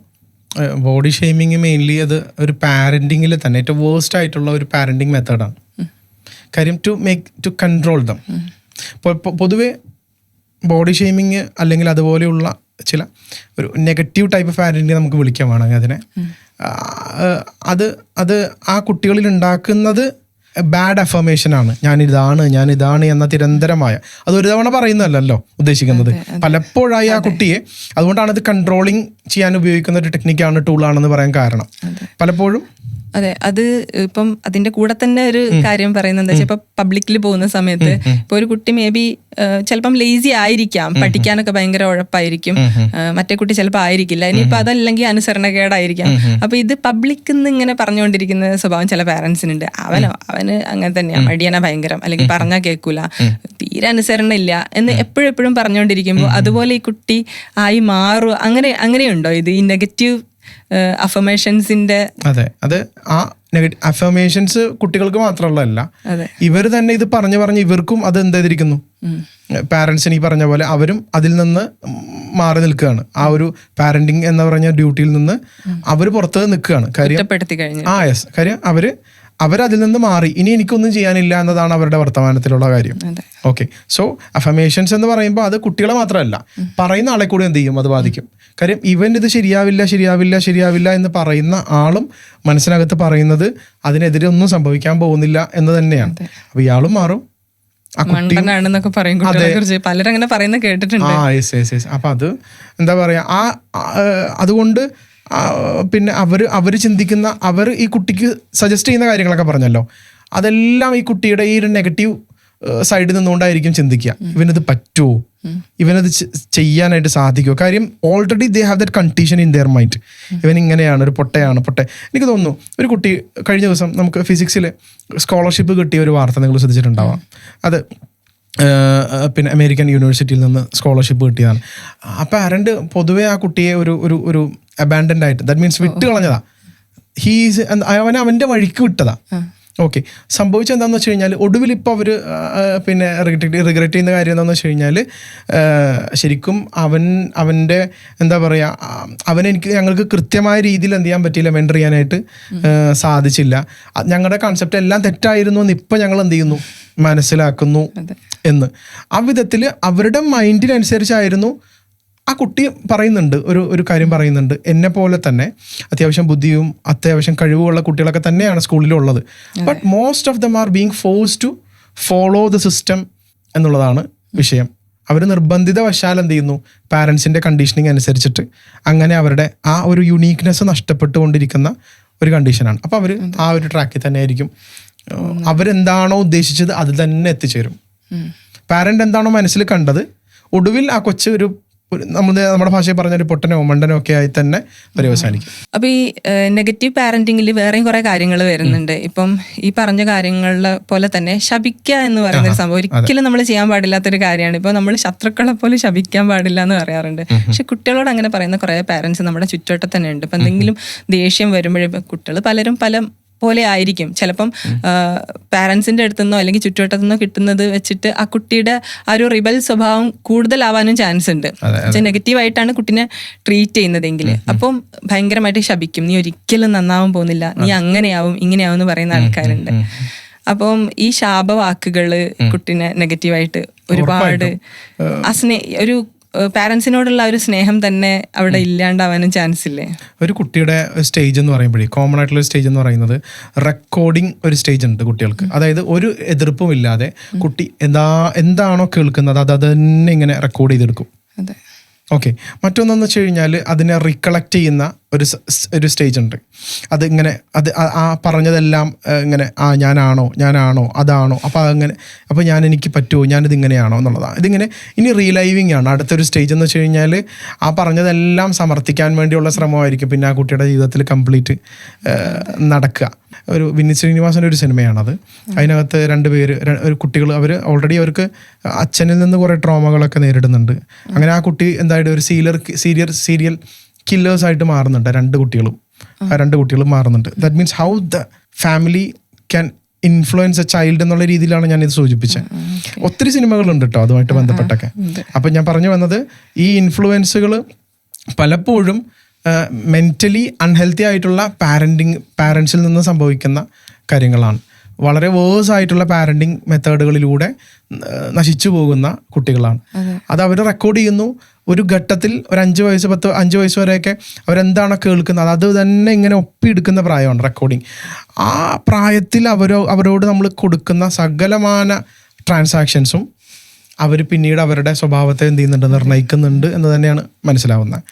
ബോഡി ഷെയ്മിങ് മെയിൻലി അത് ഒരു പാരൻറ്റിങ്ങിൽ തന്നെ ഏറ്റവും വേഴ്സ്റ്റ് ആയിട്ടുള്ള ഒരു പാരൻറ്റിങ് മെത്തേഡാണ്. കാര്യം ടു കൺട്രോൾ ദം. പൊതുവെ ബോഡി ഷെയ്മിങ് അല്ലെങ്കിൽ അതുപോലെയുള്ള ചില ഒരു നെഗറ്റീവ് ടൈപ്പ് ഓഫ് പാരൻറ്റിങ് നമുക്ക് വിളിക്കാൻ വേണമെങ്കിൽ അതിനെ, അത് ആ കുട്ടികളിൽ ഉണ്ടാക്കുന്നത് ബാഡ് അഫർമേഷനാണ്. ഞാനിതാണ് എന്ന നിരന്തരമായ, അത് ഒരു തവണ പറയുന്നതല്ലോ ഉദ്ദേശിക്കുന്നത്, പലപ്പോഴായി ആ കുട്ടിയെ. അതുകൊണ്ടാണ് അത് കൺട്രോളിങ് ചെയ്യാൻ ഉപയോഗിക്കുന്ന ഒരു ടെക്നിക്കാണ്, ടൂളാണെന്ന് പറയാൻ കാരണം. പലപ്പോഴും അതെ, അത് ഇപ്പം അതിന്റെ കൂടെ തന്നെ ഒരു കാര്യം പറയുന്നത് എന്താ വെച്ചാൽ, ഇപ്പൊ പബ്ലിക്കിൽ പോകുന്ന സമയത്ത് ഇപ്പൊ ഒരു കുട്ടി മേ ബി ചിലപ്പം ലേസി ആയിരിക്കാം, പഠിക്കാനൊക്കെ ഭയങ്കര ഉഴപ്പായിരിക്കും, മറ്റേ കുട്ടി ചിലപ്പോൾ ആയിരിക്കില്ല, ഇനിയിപ്പോൾ അതല്ലെങ്കിൽ അനുസരണക്കേടായിരിക്കാം. അപ്പൊ ഇത് പബ്ലിക്കിൽ നിന്ന് ഇങ്ങനെ പറഞ്ഞുകൊണ്ടിരിക്കുന്ന സ്വഭാവം ചില പാരന്റ്സിനുണ്ട്. അവന് അങ്ങനെ തന്നെയാ, മടിയന ഭയങ്കരം, അല്ലെങ്കിൽ പറഞ്ഞാൽ കേൾക്കൂല, തീരെ അനുസരണ ഇല്ല എന്ന് എപ്പോഴും പറഞ്ഞുകൊണ്ടിരിക്കുമ്പോൾ അതുപോലെ ഈ കുട്ടി ആയി മാറും. അങ്ങനെയുണ്ടോ ഇത്, ഈ നെഗറ്റീവ് അഫർമേഷൻസിന്റെ? അതെ, അത് ആ നെഗറ്റീവ് അഫർമേഷൻസ് കുട്ടികൾക്ക് മാത്രമുള്ളതല്ല, ഇവർ തന്നെ ഇത് പറഞ്ഞ് ഇവർക്കും അത് എന്തെയ്തിരിക്കുന്നു, പാരൻസിന് ഈ പറഞ്ഞ പോലെ അവരും അതിൽ നിന്ന് മാറി നിൽക്കുകയാണ്. ആ ഒരു പാരന്റിങ് എന്ന് പറഞ്ഞ ഡ്യൂട്ടിയിൽ നിന്ന് അവർ പുറത്ത് നിൽക്കുകയാണ്. കാര്യം യെസ്, കാര്യം അവരതിൽ നിന്ന് മാറി, ഇനി എനിക്കൊന്നും ചെയ്യാനില്ല എന്നതാണ് അവരുടെ വർത്തമാനത്തിലുള്ള കാര്യം. ഓക്കെ, സോ അഫർമേഷൻസ് എന്ന് പറയുമ്പോൾ അത് കുട്ടികളെ മാത്രമല്ല, പറയുന്ന ആളെ കൂടി എന്ത് ചെയ്യും, അത് ബാധിക്കും. കാര്യം ഇവൻ ഇത് ശരിയാവില്ല എന്ന് പറയുന്ന ആളും മനസ്സിനകത്ത് പറയുന്നത് അതിനെതിരെ ഒന്നും സംഭവിക്കാൻ പോകുന്നില്ല എന്ന് തന്നെയാണ്. അപ്പൊ ഇയാളും മാറും, പലരങ്ങനെ പറയുന്നത് കേട്ടിട്ടുണ്ട്. അപ്പൊ അത് എന്താ പറയാ, അതുകൊണ്ട് പിന്നെ അവര് ചിന്തിക്കുന്ന, അവർ ഈ കുട്ടിക്ക് സജസ്റ്റ് ചെയ്യുന്ന കാര്യങ്ങളൊക്കെ പറഞ്ഞല്ലോ, അതെല്ലാം ഈ കുട്ടിയുടെ ഈ ഒരു നെഗറ്റീവ് സൈഡിൽ നിന്നുകൊണ്ടായിരിക്കും ചിന്തിക്കുക. ഇവനത് പറ്റുമോ, ഇവനത് ചെയ്യാനായിട്ട് സാധിക്കുമോ? കാര്യം already they have that condition in there mind. ഇവൻ ഇങ്ങനെയാണ്, ഒരു പൊട്ടെ. എനിക്ക് തോന്നുന്നു ഒരു കുട്ടി കഴിഞ്ഞ ദിവസം നമുക്ക് ഫിസിക്സിൽ സ്കോളർഷിപ്പ് കിട്ടിയ ഒരു വാർത്ത നിങ്ങൾ ശ്രദ്ധിച്ചിട്ടുണ്ടാവാം. അത് പിന്നെ അമേരിക്കൻ യൂണിവേഴ്സിറ്റിയിൽ നിന്ന് സ്കോളർഷിപ്പ് കിട്ടിയതാണ്. ആ പാരന്റ് പൊതുവെ ആ കുട്ടിയെ ഒരു അബാൻഡൻഡ് ആയിട്ട്, ദാറ്റ് മീൻസ് വിട്ട് കളഞ്ഞതാ. അവൻ്റെ വഴിക്ക് വിട്ടതാ. ഓക്കെ, സംഭവിച്ചത് എന്താണെന്ന് വെച്ച് കഴിഞ്ഞാൽ, ഒടുവിൽ ഇപ്പോൾ അവർ പിന്നെ റിഗ്രറ്റ് ചെയ്യുന്ന കാര്യം എന്താണെന്ന് വെച്ച് കഴിഞ്ഞാൽ, ശരിക്കും അവൻ്റെ എന്താ പറയുക, ഞങ്ങൾക്ക് കൃത്യമായ രീതിയിൽ എന്ത് ചെയ്യാൻ പറ്റിയില്ല, മെൻറ്റർ ചെയ്യാനായിട്ട് സാധിച്ചില്ല. ഞങ്ങളുടെ കൺസെപ്റ്റ് എല്ലാം തെറ്റായിരുന്നു എന്ന് ഇപ്പം ഞങ്ങൾ എന്ത് ചെയ്യുന്നു, മനസ്സിലാക്കുന്നു എന്ന്. ആ വിധത്തിൽ അവരുടെ മൈൻഡിനനുസരിച്ചായിരുന്നു ആ കുട്ടി പറയുന്നുണ്ട്, ഒരു കാര്യം പറയുന്നുണ്ട്. എന്നെ പോലെ തന്നെ അത്യാവശ്യം ബുദ്ധിയും അത്യാവശ്യം കഴിവുള്ള കുട്ടികളൊക്കെ തന്നെയാണ് സ്കൂളിലുള്ളത്. But most of them are being forced to follow the system എന്നുള്ളതാണ് വിഷയം. അവർ നിർബന്ധിതവശാൽ എന്ത് ചെയ്യുന്നു, പാരൻസിൻ്റെ കണ്ടീഷനിങ് അനുസരിച്ചിട്ട് അങ്ങനെ അവരുടെ ആ ഒരു യുണീക്നെസ് നഷ്ടപ്പെട്ടുകൊണ്ടിരിക്കുന്ന ഒരു കണ്ടീഷനാണ്. അപ്പോൾ അവർ ആ ഒരു ട്രാക്കിൽ തന്നെ ആയിരിക്കും. അവരെന്താണോ ഉദ്ദേശിച്ചത് അത് തന്നെ എത്തിച്ചേരും. പാരന്റ് എന്താണോ മനസ്സിൽ കണ്ടത്, ഒടുവിൽ ആ കൊച്ച് നമ്മുടെ ഭാഷയിൽ പറഞ്ഞ ഒരു പൊട്ടനോ മണ്ടനോ ഒക്കെ ആയി തന്നെ പര്യവസാനിക്കും. അപ്പൊ ഈ നെഗറ്റീവ് പാരന്റിങ്ങിൽ വേറെയും കുറെ കാര്യങ്ങൾ വരുന്നുണ്ട്. ഇപ്പം ഈ പറഞ്ഞ കാര്യങ്ങളിലെ പോലെ തന്നെ ശപിക്കുക എന്ന് പറയുന്ന ഒരു സംഭവം ഒരിക്കലും നമ്മൾ ചെയ്യാൻ പാടില്ലാത്തൊരു കാര്യമാണ്. ഇപ്പൊ നമ്മൾ ശത്രുക്കളെ പോലും ശപിക്കാൻ പാടില്ല എന്ന് പറയാറുണ്ട്. പക്ഷെ കുട്ടികളോട് അങ്ങനെ പറയുന്ന കുറെ പാരന്റ്സ് നമ്മുടെ ചുറ്റുവട്ടത്ത് തന്നെ ഉണ്ട്. ഇപ്പൊ എന്തെങ്കിലും ദേഷ്യം വരുമ്പോഴേ കുട്ടികൾ പലരും പല പോലെ ആയിരിക്കും. ചിലപ്പം പാരൻസിന്റെ അടുത്തുനിന്നോ അല്ലെങ്കിൽ ചുറ്റുവട്ടത്തുനിന്നോ കിട്ടുന്നത് വെച്ചിട്ട് ആ കുട്ടിയുടെ ആ ഒരു റിബൽ സ്വഭാവം കൂടുതലാവാനും ചാൻസ് ഉണ്ട്. നെഗറ്റീവായിട്ടാണ് കുട്ടീനെ ട്രീറ്റ് ചെയ്യുന്നതെങ്കിൽ അപ്പം ഭയങ്കരമായിട്ട് ശപിക്കും, നീ ഒരിക്കലും നന്നാവാൻ പോകുന്നില്ല, നീ അങ്ങനെയാവും ഇങ്ങനെയാവും എന്ന് പറയുന്ന ആൾക്കാരുണ്ട്. അപ്പം ഈ ശാപവാക്കുകള് കുട്ടീനെ നെഗറ്റീവായിട്ട് ഒരുപാട് ഒരു പാരൻസിനോടുള്ള ഒരു സ്നേഹം തന്നെ അവിടെ ഇല്ലാണ്ടാവാനും ചാൻസ് ഇല്ലേ? ഒരു കുട്ടിയുടെ സ്റ്റേജ് എന്ന് പറയുമ്പോഴേ കോമൺ ആയിട്ടുള്ള സ്റ്റേജ് എന്ന് പറയുന്നത് റെക്കോർഡിങ് ഒരു സ്റ്റേജ് ഉണ്ട് കുട്ടികൾക്ക്. അതായത് ഒരു എതിർപ്പും ഇല്ലാതെ കുട്ടി എന്താണോ കേൾക്കുന്നത് അത് തന്നെ ഇങ്ങനെ റെക്കോർഡ് ചെയ്തെടുക്കും. ഓക്കെ, മറ്റൊന്നെന്ന് വെച്ച് കഴിഞ്ഞാൽ അതിനെ റിക്കളക്ട് ചെയ്യുന്ന ഒരു സ്റ്റേജ് ഉണ്ട്. അതിങ്ങനെ ആ പറഞ്ഞതെല്ലാം ഇങ്ങനെ ഞാനാണോ അതാണോ, അപ്പോൾ എനിക്ക് പറ്റുമോ, ഞാനിത് ഇങ്ങനെയാണോ എന്നുള്ളതാണ്. ഇതിങ്ങനെ ഇനി റീലൈവിങ് ആണ് അടുത്തൊരു സ്റ്റേജ് എന്ന് വെച്ച് കഴിഞ്ഞാൽ ആ പറഞ്ഞതെല്ലാം സമർത്ഥിക്കാൻ വേണ്ടിയുള്ള ശ്രമമായിരിക്കും പിന്നെ ആ കുട്ടിയുടെ ജീവിതത്തിൽ കംപ്ലീറ്റ് നടക്കുക. ഒരു വിനീത് ശ്രീനിവാസൻ്റെ ഒരു സിനിമയാണത്. അതിനകത്ത് ഒരു കുട്ടികൾ അവർക്ക് അച്ഛനിൽ നിന്ന് കുറേ ട്രോമകളൊക്കെ നേരിടുന്നുണ്ട്. അങ്ങനെ ആ കുട്ടി എന്തായാലും ഒരു സീരിയൽ കില്ലേഴ്സായിട്ട് മാറുന്നുണ്ട്. രണ്ട് കുട്ടികളും മാറുന്നുണ്ട്. That means how the family can influence A child എന്നുള്ള രീതിയിലാണ് ഞാനിത് സൂചിപ്പിച്ചത്. ഒത്തിരി സിനിമകളുണ്ട് കേട്ടോ അതുമായിട്ട് ബന്ധപ്പെട്ടൊക്കെ. അപ്പം ഞാൻ പറഞ്ഞു വന്നത് ഈ ഇൻഫ്ലുവൻസുകൾ പലപ്പോഴും മെൻ്റലി അൺഹെൽത്തി ആയിട്ടുള്ള പാരൻസിൽ നിന്ന് സംഭവിക്കുന്ന കാര്യങ്ങളാണ്. വളരെ വേഴ്സ് ആയിട്ടുള്ള പാരൻറ്റിങ് മെത്തേഡുകളിലൂടെ നശിച്ചു പോകുന്ന കുട്ടികളാണ്. അത് അവർ റെക്കോർഡ് ചെയ്യുന്നു. ഒരു ഘട്ടത്തിൽ ഒരു 5 വയസ്സ് വരെയൊക്കെ അവരെന്താണോ കേൾക്കുന്നത് അത് തന്നെ ഇങ്ങനെ ഒപ്പിയെടുക്കുന്ന പ്രായമാണ് റെക്കോർഡിങ്. ആ പ്രായത്തിൽ അവരോട് നമ്മൾ കൊടുക്കുന്ന സകലമാന ട്രാൻസാക്ഷൻസും അവർ പിന്നീട് അവരുടെ സ്വഭാവത്തെ എന്ത് ചെയ്യുന്നുണ്ട്, നിർണ്ണയിക്കുന്നുണ്ട് എന്ന് തന്നെയാണ് മനസ്സിലാവുന്നത്.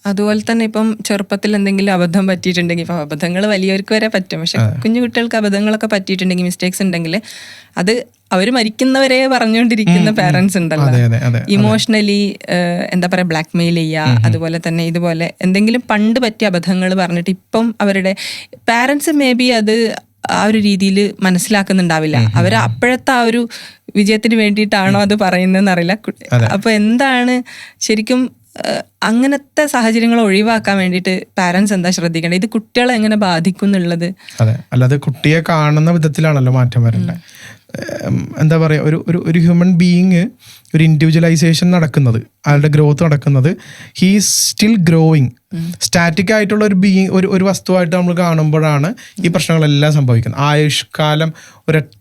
അതുപോലെ തന്നെ ഇപ്പം ചെറുപ്പത്തിൽ എന്തെങ്കിലും അബദ്ധം പറ്റിയിട്ടുണ്ടെങ്കിൽ, ഇപ്പം അബദ്ധങ്ങൾ വലിയവർക്ക് വരെ പറ്റും, പക്ഷെ കുഞ്ഞു കുട്ടികൾക്ക് അബദ്ധങ്ങളൊക്കെ പറ്റിയിട്ടുണ്ടെങ്കിൽ, മിസ്റ്റേക്സ് ഉണ്ടെങ്കിൽ അത് അവർ മരിക്കുന്നവരെ പറഞ്ഞുകൊണ്ടിരിക്കുന്ന പാരൻസ് ഉണ്ടല്ലോ. ഇമോഷണലി എന്താ പറയുക, ബ്ലാക്ക് മെയിൽ ചെയ്യുക. അതുപോലെ തന്നെ ഇതുപോലെ എന്തെങ്കിലും പണ്ട് പറ്റിയ അബദ്ധങ്ങൾ പറഞ്ഞിട്ട് ഇപ്പം അവരുടെ പാരൻസ് മേ ബി അത് ആ ഒരു രീതിയിൽ മനസ്സിലാക്കുന്നുണ്ടാവില്ല. അവർ അപ്പോഴത്തെ ആ ഒരു വിജയത്തിന് വേണ്ടിയിട്ടാണോ അത് പറയുന്നതെന്ന് അറിയില്ല. അപ്പൊ എന്താണ് ശരിക്കും അങ്ങനത്തെ സാഹചര്യങ്ങൾ ഒഴിവാക്കാൻ വേണ്ടിയിട്ട് പാരൻസ് എന്താ ശ്രദ്ധിക്കേണ്ടത്? ഇത് കുട്ടികളെ എങ്ങനെ ബാധിക്കും എന്നുള്ളത്. അതെ, അല്ലാതെ കുട്ടിയെ കാണുന്ന വിധത്തിലാണല്ലോ മാറ്റം വരേണ്ടത്. എന്താ പറയുക, ഒരു ഹ്യൂമൻ ബീയിങ് ഒരു ഇൻഡിവിജ്വലൈസേഷൻ നടക്കുന്നത്, അയാളുടെ ഗ്രോത്ത് നടക്കുന്നത്, he is still growing. Static ആയിട്ടുള്ള ഒരു ബീയിങ്, ഒരു വസ്തുവായിട്ട് നമ്മൾ കാണുമ്പോഴാണ് ഈ പ്രശ്നങ്ങളെല്ലാം സംഭവിക്കുന്നത്. ആയുഷ്കാലം ഒരൊറ്റ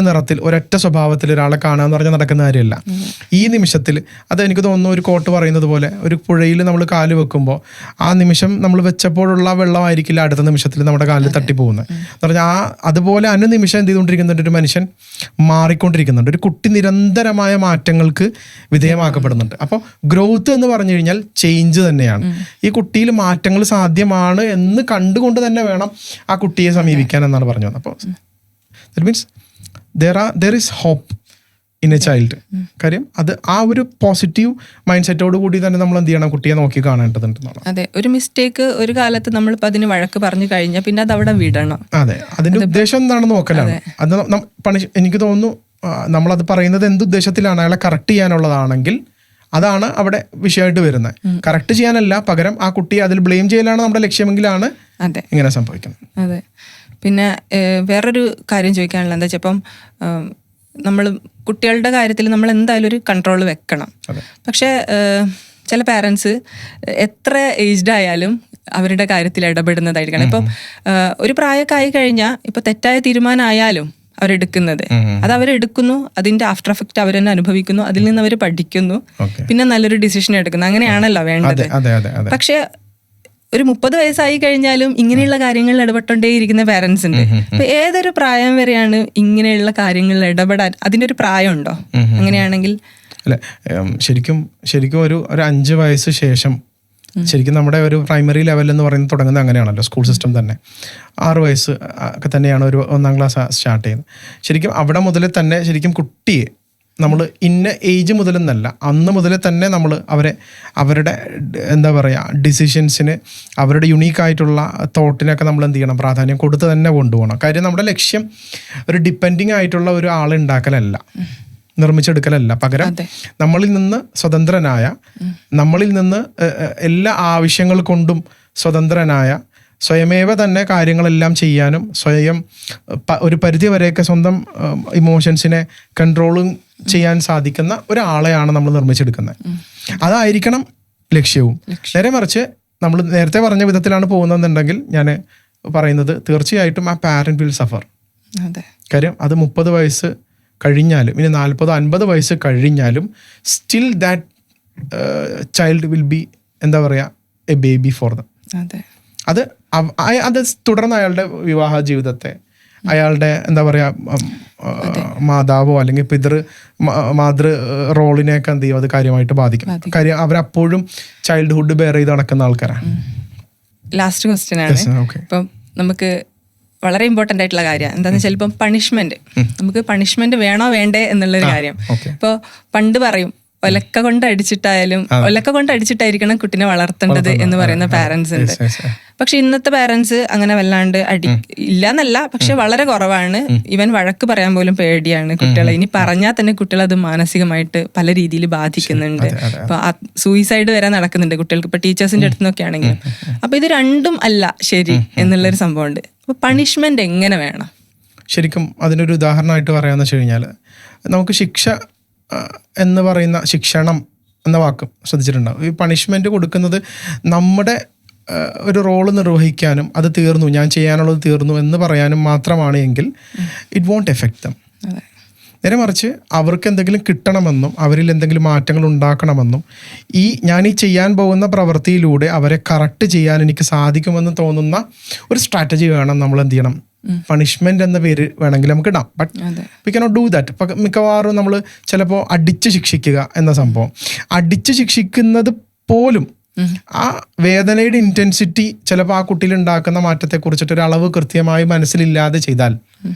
നിറത്തിൽ ഒരൊറ്റ സ്വഭാവത്തിൽ ഒരാളെ കാണുക എന്ന് പറഞ്ഞാൽ നടക്കുന്ന കാര്യമല്ല. ഈ നിമിഷത്തിൽ അത് എനിക്ക് തോന്നുന്നു, ഒരു കോട്ട് പറയുന്നത് പോലെ, ഒരു പുഴയിൽ നമ്മൾ കാല് വെക്കുമ്പോൾ ആ നിമിഷം നമ്മൾ വെച്ചപ്പോഴുള്ള വെള്ളമായിരിക്കില്ല അടുത്ത നിമിഷത്തിൽ നമ്മുടെ കാലിൽ തട്ടിപ്പോകുന്നത് എന്ന് പറഞ്ഞാൽ അതുപോലെ അനുനിമിഷം എന്ത് ചെയ്തുകൊണ്ടിരിക്കുന്നുണ്ട്, ഒരു മനുഷ്യൻ മാറിക്കൊണ്ടിരിക്കുന്നുണ്ട്. ഒരു കുട്ടി നിരന്തരമായ മാറ്റങ്ങൾക്ക് വിധേയമാക്കപ്പെടുന്നുണ്ട്. അപ്പോൾ ഗ്രോത്ത് എന്ന് പറഞ്ഞു കഴിഞ്ഞാൽ ചേഞ്ച് തന്നെയാണ്. ഈ കുട്ടിയിൽ മാറ്റങ്ങൾ സാധ്യമാണ് എന്ന് കണ്ടുകൊണ്ട് തന്നെ വേണം ആ കുട്ടിയെ സമീപിക്കാൻ എന്നാണ് പറഞ്ഞു വന്നത്. അപ്പോൾ that means there is hope in a child. കാര്യം അത് ആ ഒരു പോസിറ്റീവ് മൈൻഡ് സെറ്റോട് കൂടി തന്നെ നമ്മൾ എന്ത് ചെയ്യണം, കുട്ടിയെ നോക്കി കാണേണ്ടതുണ്ടെന്നാണ്. അതെ, ഒരു മിസ്റ്റേക്ക് ഒരു കാലത്ത് നമ്മളിപ്പോൾ അതിന് വഴക്ക് പറഞ്ഞു കഴിഞ്ഞാൽ പിന്നെ അത് അവിടെ വിടണം. അതെ, അതിന്റെ ഉദ്ദേശം എന്താണെന്ന് നോക്കലാണ്. അത് എനിക്ക് തോന്നുന്നു നമ്മളത് പറയുന്നത് എന്തുദ്ദേശത്തിലാണ്, അയാളെ കറക്റ്റ് ചെയ്യാനുള്ളതാണെങ്കിൽ അതാണ് അവിടെ വിഷയമായിട്ട് വരുന്നത്. കറക്റ്റ് ചെയ്യാനല്ല, പകരം ആ കുട്ടിയെ അതിൽ ബ്ലെയിം ചെയ്യലാണ് നമ്മുടെ ലക്ഷ്യമെങ്കിലാണ് ഇങ്ങനെ സംഭവിക്കുന്നത്. അതെ. പിന്നെ വേറൊരു കാര്യം ചോദിക്കാനുള്ള എന്താ വെച്ചാൽ, ഇപ്പം നമ്മൾ കുട്ടികളുടെ കാര്യത്തിൽ നമ്മൾ എന്തായാലും ഒരു കൺട്രോൾ വെക്കണം. പക്ഷേ ചില പാരൻസ് എത്ര ഏജ്ഡ് ആയാലും അവരുടെ കാര്യത്തിൽ ഇടപെടുന്നതായിരിക്കണം. ഇപ്പം ഒരു പ്രായമൊക്കെ ആയി കഴിഞ്ഞാൽ ഇപ്പം തെറ്റായ തീരുമാനമായാലും അവരെടുക്കുന്നത് അത് അവരെടുക്കുന്നു, അതിന്റെ ആഫ്റ്റർ എഫക്റ്റ് അവർ തന്നെ അനുഭവിക്കുന്നു, അതിൽ നിന്ന് അവർ പഠിക്കുന്നു, പിന്നെ നല്ലൊരു ഡിസിഷൻ എടുക്കുന്നു. അങ്ങനെയാണല്ലോ വേണ്ടത്. പക്ഷെ ഒരു 30 വയസ്സായി കഴിഞ്ഞാലും ഇങ്ങനെയുള്ള കാര്യങ്ങളിൽ ഇടപെട്ടോണ്ടേയിരിക്കുന്ന പാരൻസ് ഉണ്ട്. അപ്പൊ ഏതൊരു പ്രായം വരെയാണ് ഇങ്ങനെയുള്ള കാര്യങ്ങളിൽ ഇടപെടാൻ? അതിന്റെ ഒരു പ്രായമുണ്ടോ? അങ്ങനെയാണെങ്കിൽ അല്ല, ശരിക്കും ഒരു 5 വയസ്സ് ശേഷം ശരിക്കും നമ്മുടെ ഒരു പ്രൈമറി ലെവൽ എന്ന് പറയുന്നത് തുടങ്ങുന്നത് അങ്ങനെയാണല്ലോ. സ്കൂൾ സിസ്റ്റം തന്നെ 6 വയസ്സ് ഒക്കെ തന്നെയാണ് ഒരു 1ാം ക്ലാസ് സ്റ്റാർട്ട് ചെയ്യുന്നത്. ശരിക്കും അവിടെ മുതൽ തന്നെ ശരിക്കും കുട്ടിയെ നമ്മൾ ഇന്ന ഏജ് മുതലെന്നല്ല, അന്ന് മുതൽ തന്നെ നമ്മൾ അവരുടെ എന്താ പറയുക ഡിസിഷൻസിന്, അവരുടെ യുണീക്കായിട്ടുള്ള തോട്ടിനൊക്കെ നമ്മൾ എന്ത് ചെയ്യണം, പ്രാധാന്യം കൊടുത്ത് തന്നെ കൊണ്ടുപോകണം. കാര്യം നമ്മുടെ ലക്ഷ്യം ഒരു ഡിപ്പെൻഡിങ് ആയിട്ടുള്ള ഒരു ആളെ ഉണ്ടാക്കലല്ല, നിർമ്മിച്ചെടുക്കലല്ല. പകരം നമ്മളിൽ നിന്ന് സ്വതന്ത്രനായ, നമ്മളിൽ നിന്ന് എല്ലാ ആവശ്യങ്ങൾ കൊണ്ടും സ്വതന്ത്രനായ, സ്വയമേവ തന്നെ കാര്യങ്ങളെല്ലാം ചെയ്യാനും സ്വയം ഒരു പരിധി വരെയൊക്കെ സ്വന്തം ഇമോഷൻസിനെ കൺട്രോളും ചെയ്യാൻ സാധിക്കുന്ന ഒരാളെയാണ് നമ്മൾ നിർമ്മിച്ചെടുക്കുന്നത്. അതായിരിക്കണം ലക്ഷ്യവും. നേരെ മറിച്ച് നമ്മൾ നേരത്തെ പറഞ്ഞ വിധത്തിലാണ് പോകുന്നതെന്നുണ്ടെങ്കിൽ ഞാൻ പറയുന്നത് തീർച്ചയായിട്ടും ആ പാരന്റ് വിൽ സഫർ. കാര്യം അത് 30 വയസ്സ് കഴിഞ്ഞാലും ഇനി 40-50 വയസ്സ് കഴിഞ്ഞാലും still that child will be എന്താ പറയുക എ ബേബി ഫോർ ദം. അത് തുടർന്ന് അയാളുടെ വിവാഹ ജീവിതത്തെ, അയാളുടെ എന്താ പറയുക മാതാവോ അല്ലെങ്കിൽ മാതൃ റോളിനെയൊക്കെ എന്ത് ചെയ്യും, അത് കാര്യമായിട്ട് ബാധിക്കും. കാര്യം അവരപ്പോഴും ചൈൽഡ്ഹുഡ് ബെയർ ചെയ്ത് നടക്കുന്ന ആൾക്കാരാണ്. ലാസ്റ്റ് ക്വസ്റ്റ്യൻ ആണ്. ഇപ്പം നമുക്ക് വളരെ ഇമ്പോർട്ടൻ്റ് ആയിട്ടുള്ള കാര്യം എന്താണെന്ന് വെച്ചാൽ, ഇപ്പം പണിഷ്മെന്റ്, നമുക്ക് പണിഷ്മെന്റ് വേണോ വേണ്ടേ എന്നുള്ളൊരു കാര്യം. ഇപ്പോൾ പണ്ട് പറയും ഒലക്ക കൊണ്ട് അടിച്ചിട്ടായിരിക്കണം കുട്ടിനെ വളർത്തേണ്ടത് എന്ന് പറയുന്ന പാരൻസ് ഉണ്ട്. പക്ഷെ ഇന്നത്തെ പാരൻസ് അങ്ങനെ വല്ലാണ്ട് ഇല്ലാന്നല്ല, പക്ഷെ വളരെ കുറവാണ്. ഇവൻ വഴക്ക് പറയാൻ പോലും പേടിയാണ് കുട്ടികളെ. ഇനി പറഞ്ഞാൽ തന്നെ കുട്ടികളെ അത് മാനസികമായിട്ട് പല രീതിയിൽ ബാധിക്കുന്നുണ്ട്. ഇപ്പൊ സൂയിസൈഡ് വരെ നടക്കുന്നുണ്ട് കുട്ടികൾക്ക്, ഇപ്പൊ ടീച്ചേഴ്സിന്റെ അടുത്ത് നിന്നൊക്കെ ആണെങ്കിലും. അപ്പൊ ഇത് രണ്ടും അല്ല ശരി എന്നുള്ളൊരു സംഭവമുണ്ട്. അപ്പൊ പണിഷ്മെന്റ് എങ്ങനെ വേണം? ശരിക്കും അതിനൊരു ഉദാഹരണമായിട്ട് പറയാന്ന് വെച്ച് കഴിഞ്ഞാൽ, നമുക്ക് ശിക്ഷ എന്ന് പറയുന്ന ശിക്ഷണം എന്ന വാക്ക് ശ്രദ്ധിച്ചിട്ടുണ്ടാവും. ഈ പണിഷ്മെന്റ് കൊടുക്കുന്നത് നമ്മുടെ ഒരു റോള് നിർവഹിക്കാനും അത് തീർന്നു, ഞാൻ ചെയ്യാനുള്ളത് തീർന്നു എന്ന് പറയാനും മാത്രമാണ് എങ്കിൽ ഇറ്റ് വോണ്ട് എഫക്ട് ദം. നേരെ മറിച്ച് അവർക്ക് എന്തെങ്കിലും കിട്ടണമെന്നും അവരിൽ എന്തെങ്കിലും മാറ്റങ്ങൾ ഉണ്ടാക്കണമെന്നും ഞാൻ ഈ ചെയ്യാൻ പോകുന്ന പ്രവൃത്തിയിലൂടെ അവരെ കറക്റ്റ് ചെയ്യാൻ എനിക്ക് സാധിക്കുമെന്ന് തോന്നുന്ന ഒരു സ്ട്രാറ്റജി വേണം നമ്മൾ എന്ത് ചെയ്യണം. പണിഷ്മെന്റ് എന്ന പേര് വേണമെങ്കിൽ നമുക്ക് ഇടാം, but we cannot do that. ഇപ്പം മിക്കവാറും നമ്മൾ ചിലപ്പോൾ അടിച്ച് ശിക്ഷിക്കുക എന്ന സംഭവം, അടിച്ച് ശിക്ഷിക്കുന്നത് പോലും ആ വേദനയുടെ ഇൻറ്റൻസിറ്റി ചിലപ്പോൾ ആ കുട്ടിയിൽ ഉണ്ടാക്കുന്ന മാറ്റത്തെക്കുറിച്ചിട്ട് ഒരു അളവ് കൃത്യമായി മനസ്സിലില്ലാതെ ചെയ്താൽ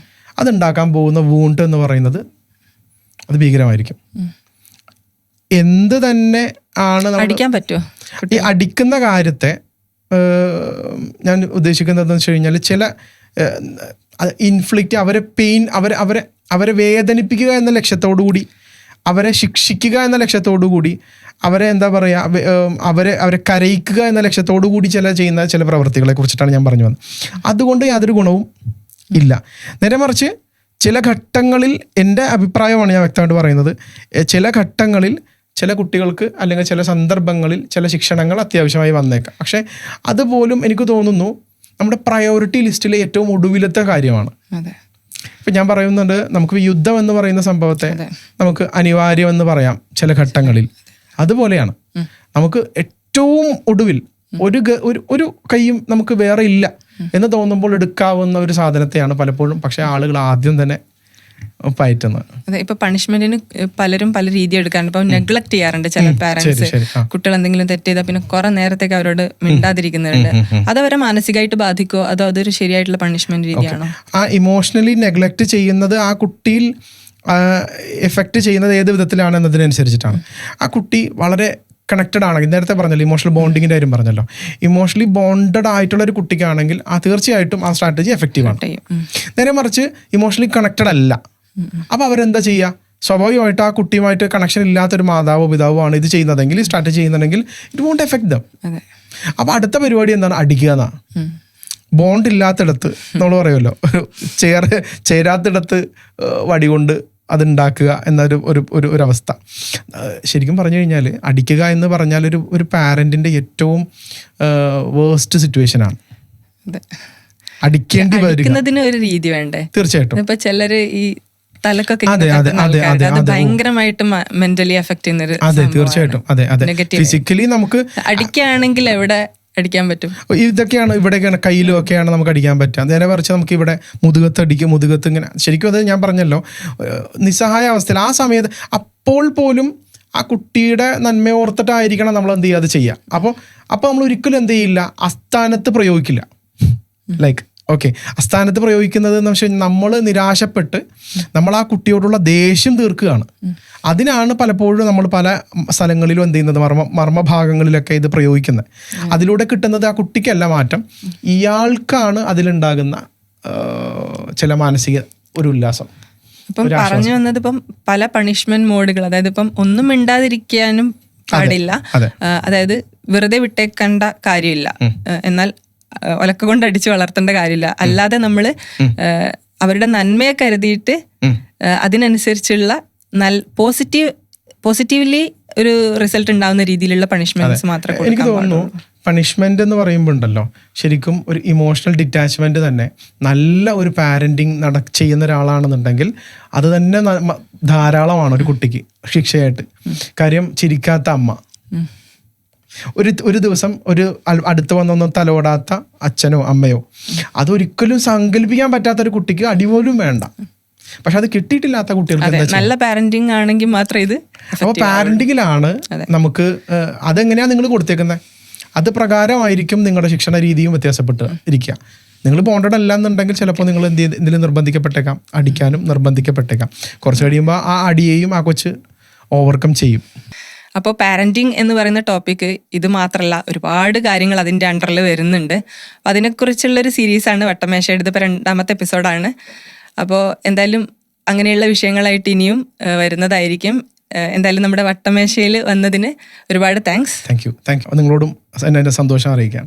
അതുണ്ടാക്കാൻ പോകുന്ന വൂണ്ട് എന്ന് പറയുന്നത് അത് ഭീകരമായിരിക്കും. എന്ത് തന്നെ ആണ് അടിക്കാൻ പറ്റുമോ? ഈ അടിക്കുന്ന കാര്യത്തെ ഞാൻ ഉദ്ദേശിക്കുന്നത് എന്ന് വെച്ച് കഴിഞ്ഞാൽ ചില ഇൻഫ്ലിക്റ്റ്, അവരെ പെയിൻ, അവരെ വേദനിപ്പിക്കുക എന്ന ലക്ഷ്യത്തോടു കൂടി, അവരെ ശിക്ഷിക്കുക എന്ന ലക്ഷ്യത്തോടു കൂടി, അവരെ എന്താ പറയുക, അവരെ കരയിക്കുക എന്ന ലക്ഷ്യത്തോടു കൂടി ചെയ്യുന്ന ചില പ്രവൃത്തികളെ കുറിച്ചിട്ടാണ് ഞാൻ പറഞ്ഞു വന്നത്. അതുകൊണ്ട് യാതൊരു ഗുണവും ഇല്ല. നേരെ മറിച്ച് ചില ഘട്ടങ്ങളിൽ, എൻ്റെ അഭിപ്രായമാണ് ഞാൻ വ്യക്തമായിട്ട് പറയുന്നത്, ചില ഘട്ടങ്ങളിൽ ചില കുട്ടികൾക്ക് അല്ലെങ്കിൽ ചില സന്ദർഭങ്ങളിൽ ചില ശിക്ഷണങ്ങൾ അത്യാവശ്യമായി വന്നേക്കാം. പക്ഷേ അതുപോലും എനിക്ക് തോന്നുന്നു നമ്മുടെ പ്രയോറിറ്റി ലിസ്റ്റിലെ ഏറ്റവും ഒടുവിലത്തെ കാര്യമാണ്. ഇപ്പം ഞാൻ പറയുന്നുണ്ട്, നമുക്ക് യുദ്ധം എന്ന് പറയുന്ന സംഭവത്തെ നമുക്ക് അനിവാര്യമെന്ന് പറയാം ചില ഘട്ടങ്ങളിൽ. അതുപോലെയാണ് നമുക്ക് ഏറ്റവും ഒടുവിൽ ഒരു കൈയും നമുക്ക് വേറെ ഇല്ല എന്ന് തോന്നുമ്പോൾ എടുക്കാവുന്ന ഒരു സാധനത്തെയാണ് പലപ്പോഴും പക്ഷെ ആളുകൾ ആദ്യം തന്നെ പയറ്റുന്നത്. അതെ, ഇപ്പൊ പണിഷ്മെന്റിന് പലരും പല രീതി എടുക്കാറുണ്ട്. ഇപ്പൊ നെഗ്ലക്ട് ചെയ്യാറുണ്ട് ചില പാരന്റ്സ്. കുട്ടികൾ എന്തെങ്കിലും തെറ്റ് ചെയ്താൽ പിന്നെ കുറെ നേരത്തേക്ക് അവരോട് മിണ്ടാതിരിക്കുന്നുണ്ട്. അതവരെ മാനസികമായിട്ട് ബാധിക്കോ അതോ അതൊരു ശരിയായിട്ടുള്ള പണിഷ്മെന്റ് രീതിയാണോ? ആ ഇമോഷണലി നെഗ്ലക്ട് ചെയ്യുന്നത് ആ കുട്ടിയിൽ എഫക്റ്റ് ചെയ്യുന്നത് ഏത് വിധത്തിലാണ് എന്നതിനനുസരിച്ചിട്ടാണ്. ആ കുട്ടി വളരെ കണക്റ്റഡ് ആണെങ്കിൽ, നേരത്തെ പറഞ്ഞല്ലോ ഇമോഷണൽ ബോണ്ടിങ്ങിൻ്റെ കാര്യം പറഞ്ഞല്ലോ, ഇമോഷണലി ബോണ്ടഡ് ആയിട്ടുള്ള ഒരു കുട്ടിക്കാണെങ്കിൽ തീർച്ചയായിട്ടും ആ സ്ട്രാറ്റജി എഫക്റ്റീവാണ്. നേരെ മറിച്ച് ഇമോഷണലി കണക്റ്റഡ് അല്ല, അപ്പോൾ അവരെന്താ ചെയ്യുക? സ്വാഭാവികമായിട്ട് ആ കുട്ടിയുമായിട്ട് കണക്ഷൻ ഇല്ലാത്തൊരു മാതാവോ പിതാവോ ആണ് ഇത് ചെയ്യുന്നതെങ്കിൽ, ഈ സ്ട്രാറ്റജി ചെയ്യുന്നുണ്ടെങ്കിൽ ഇറ്റ് വോണ്ട് എഫക്ട് ദം. അപ്പോൾ അടുത്ത പരിപാടി എന്താണ്? അടിക്കുക എന്നാണ്. ബോണ്ട് ഇല്ലാത്തിടത്ത് നമ്മൾ പറയുമല്ലോ, ചേരാത്തിടത്ത് വടി കൊണ്ട് അതുണ്ടാക്കുക എന്നൊരു ഒരു അവസ്ഥ. ശരിക്കും പറഞ്ഞു കഴിഞ്ഞാൽ അടിക്കുക എന്ന് പറഞ്ഞാൽ ഒരു പാരന്റിന്റെ ഏറ്റവും വേഴ്സ്റ്റ് സിറ്റുവേഷനാണ്. അടിക്കേണ്ടി വരുന്നതിന് ഒരു രീതി വേണ്ടേ? തീർച്ചയായിട്ടും. ഇപ്പൊ ചിലര് ഈ തലക്കൊക്കെ ഭയങ്കരമായിട്ട് മെന്റലി എഫക്ട് ചെയ്യുന്നൊരു. അതെ, തീർച്ചയായിട്ടും. അതെ അതെ, ഫിസിക്കലി നമുക്ക് അടിക്കുകയാണെങ്കിൽ എവിടെ അടിക്കാൻ പറ്റും? ഇതൊക്കെയാണ്, ഇവിടെയൊക്കെയാണ്, കയ്യിലും ഒക്കെയാണ് നമുക്ക് അടിക്കാൻ പറ്റുക. നേരെ മറിച്ച് നമുക്ക് ഇവിടെ മുതുകത്ത് ഇങ്ങനെ, ശരിക്കും അത് ഞാൻ പറഞ്ഞല്ലോ, നിസ്സഹായ അവസ്ഥയിൽ ആ സമയത്ത് അപ്പോൾ പോലും ആ കുട്ടിയുടെ നന്മ ഓർത്തിട്ടായിരിക്കണം നമ്മൾ എന്ത് ചെയ്യുക, അത് ചെയ്യുക. അപ്പോൾ നമ്മൾ ഒരിക്കലും എന്ത് ചെയ്യില്ല, അസ്ഥാനത്ത് പ്രയോഗിക്കില്ല. ലൈക്ക് ഓക്കെ, അസ്ഥാനത്ത് പ്രയോഗിക്കുന്നത് എന്ന് വെച്ചാൽ നമ്മൾ നിരാശപ്പെട്ട് നമ്മൾ ആ കുട്ടിയോടുള്ള ദേഷ്യം തീർക്കുകയാണ്. അതിനാണ് പലപ്പോഴും നമ്മൾ പല സ്ഥലങ്ങളിലും എന്ത് ചെയ്യുന്നത്, മർമ്മഭാഗങ്ങളിലൊക്കെ ഇത് പ്രയോഗിക്കുന്നത്. അതിലൂടെ കിട്ടുന്നത് ആ കുട്ടിക്കല്ല മാറ്റം, ഇയാൾക്കാണ് അതിലുണ്ടാകുന്ന ചില മാനസിക ഒരു ഉല്ലാസം. ഇപ്പം പറഞ്ഞു വന്നത് ഇപ്പം പല പണിഷ്മെന്റ് മോഡുകൾ, അതായത് ഇപ്പം ഒന്നും മിണ്ടാതിരിക്കാനും പാടില്ല, അതായത് വെറുതെ വിട്ടേക്കേണ്ട കാര്യമില്ല, എന്നാൽ ഒലക്ക കൊണ്ട് അടിച്ച് വളർത്തേണ്ട കാര്യമില്ല, അല്ലാതെ നമ്മൾ അവരുടെ നന്മയെ കരുതിയിട്ട് അതിനനുസരിച്ചുള്ള പോസിറ്റീവ്ലി ഒരു റിസൾട്ട് ഉണ്ടാവുന്ന രീതിയിലുള്ള പണിഷ്മെന്റ്സ് മാത്രമേ. എനിക്ക് തോന്നുന്നു പണിഷ്മെന്റ് എന്ന് പറയുമ്പോൾ ഉണ്ടല്ലോ, ശരിക്കും ഒരു ഇമോഷണൽ ഡിറ്റാച്ച്മെന്റ് തന്നെ നല്ല ഒരു പാരന്റിങ് ചെയ്യുന്ന ഒരാളാണെന്നുണ്ടെങ്കിൽ അത് തന്നെ ധാരാളമാണ് ഒരു കുട്ടിക്ക് ശിക്ഷയായിട്ട്. കാര്യം, ചിരിക്കാത്ത അമ്മ, ഒരു ദിവസം ഒരു അടുത്ത് വന്നൊന്നും തലോടാത്ത അച്ഛനോ അമ്മയോ, അതൊരിക്കലും സങ്കല്പിക്കാൻ പറ്റാത്തൊരു കുട്ടിക്ക് അടിപോലും വേണ്ട. പക്ഷെ അത് കിട്ടിയിട്ടില്ലാത്ത കുട്ടികൾക്ക് നല്ല പാരന്റിങ് ആണെങ്കിൽ മാത്രമേ ഇത്. അപ്പോൾ പാരന്റിങ്ങിലാണ് നമുക്ക് അതെങ്ങനെയാണ് നിങ്ങൾ കൊടുത്തേക്കുന്നത്, അത് പ്രകാരമായിരിക്കും നിങ്ങളുടെ ശിക്ഷണ രീതിയും വ്യത്യാസപ്പെട്ട് ഇരിക്കുക. നിങ്ങൾ ബോണ്ടഡ് അല്ല എന്നുണ്ടെങ്കിൽ ചിലപ്പോൾ നിങ്ങൾ എന്തെങ്കിലും നിർബന്ധിക്കപ്പെട്ടേക്കാം, അടിക്കാനും നിർബന്ധിക്കപ്പെട്ടേക്കാം. കുറച്ച് കഴിയുമ്പോൾ ആ അടിയെയും ആ കൊച്ച് ഓവർകം ചെയ്യും. അപ്പോൾ പാരന്റിങ് എന്ന് പറയുന്ന ടോപ്പിക്ക് ഇത് മാത്രമല്ല, ഒരുപാട് കാര്യങ്ങൾ അതിൻ്റെ അണ്ടറിൽ വരുന്നുണ്ട്. അപ്പോൾ അതിനെക്കുറിച്ചുള്ളൊരു സീരീസാണ് വട്ടമേശ. ഇതിപ്പോൾ 2ാമത്തെ എപ്പിസോഡാണ്. അപ്പോൾ എന്തായാലും അങ്ങനെയുള്ള വിഷയങ്ങളായിട്ട് ഇനിയും വരുന്നതായിരിക്കും. എന്തായാലും നമ്മുടെ വട്ടമേശയിൽ വന്നതിന് ഒരുപാട് താങ്ക്സ്. Thank you. നിങ്ങളോടും എൻ്റെ സന്തോഷം അറിയിക്കാം.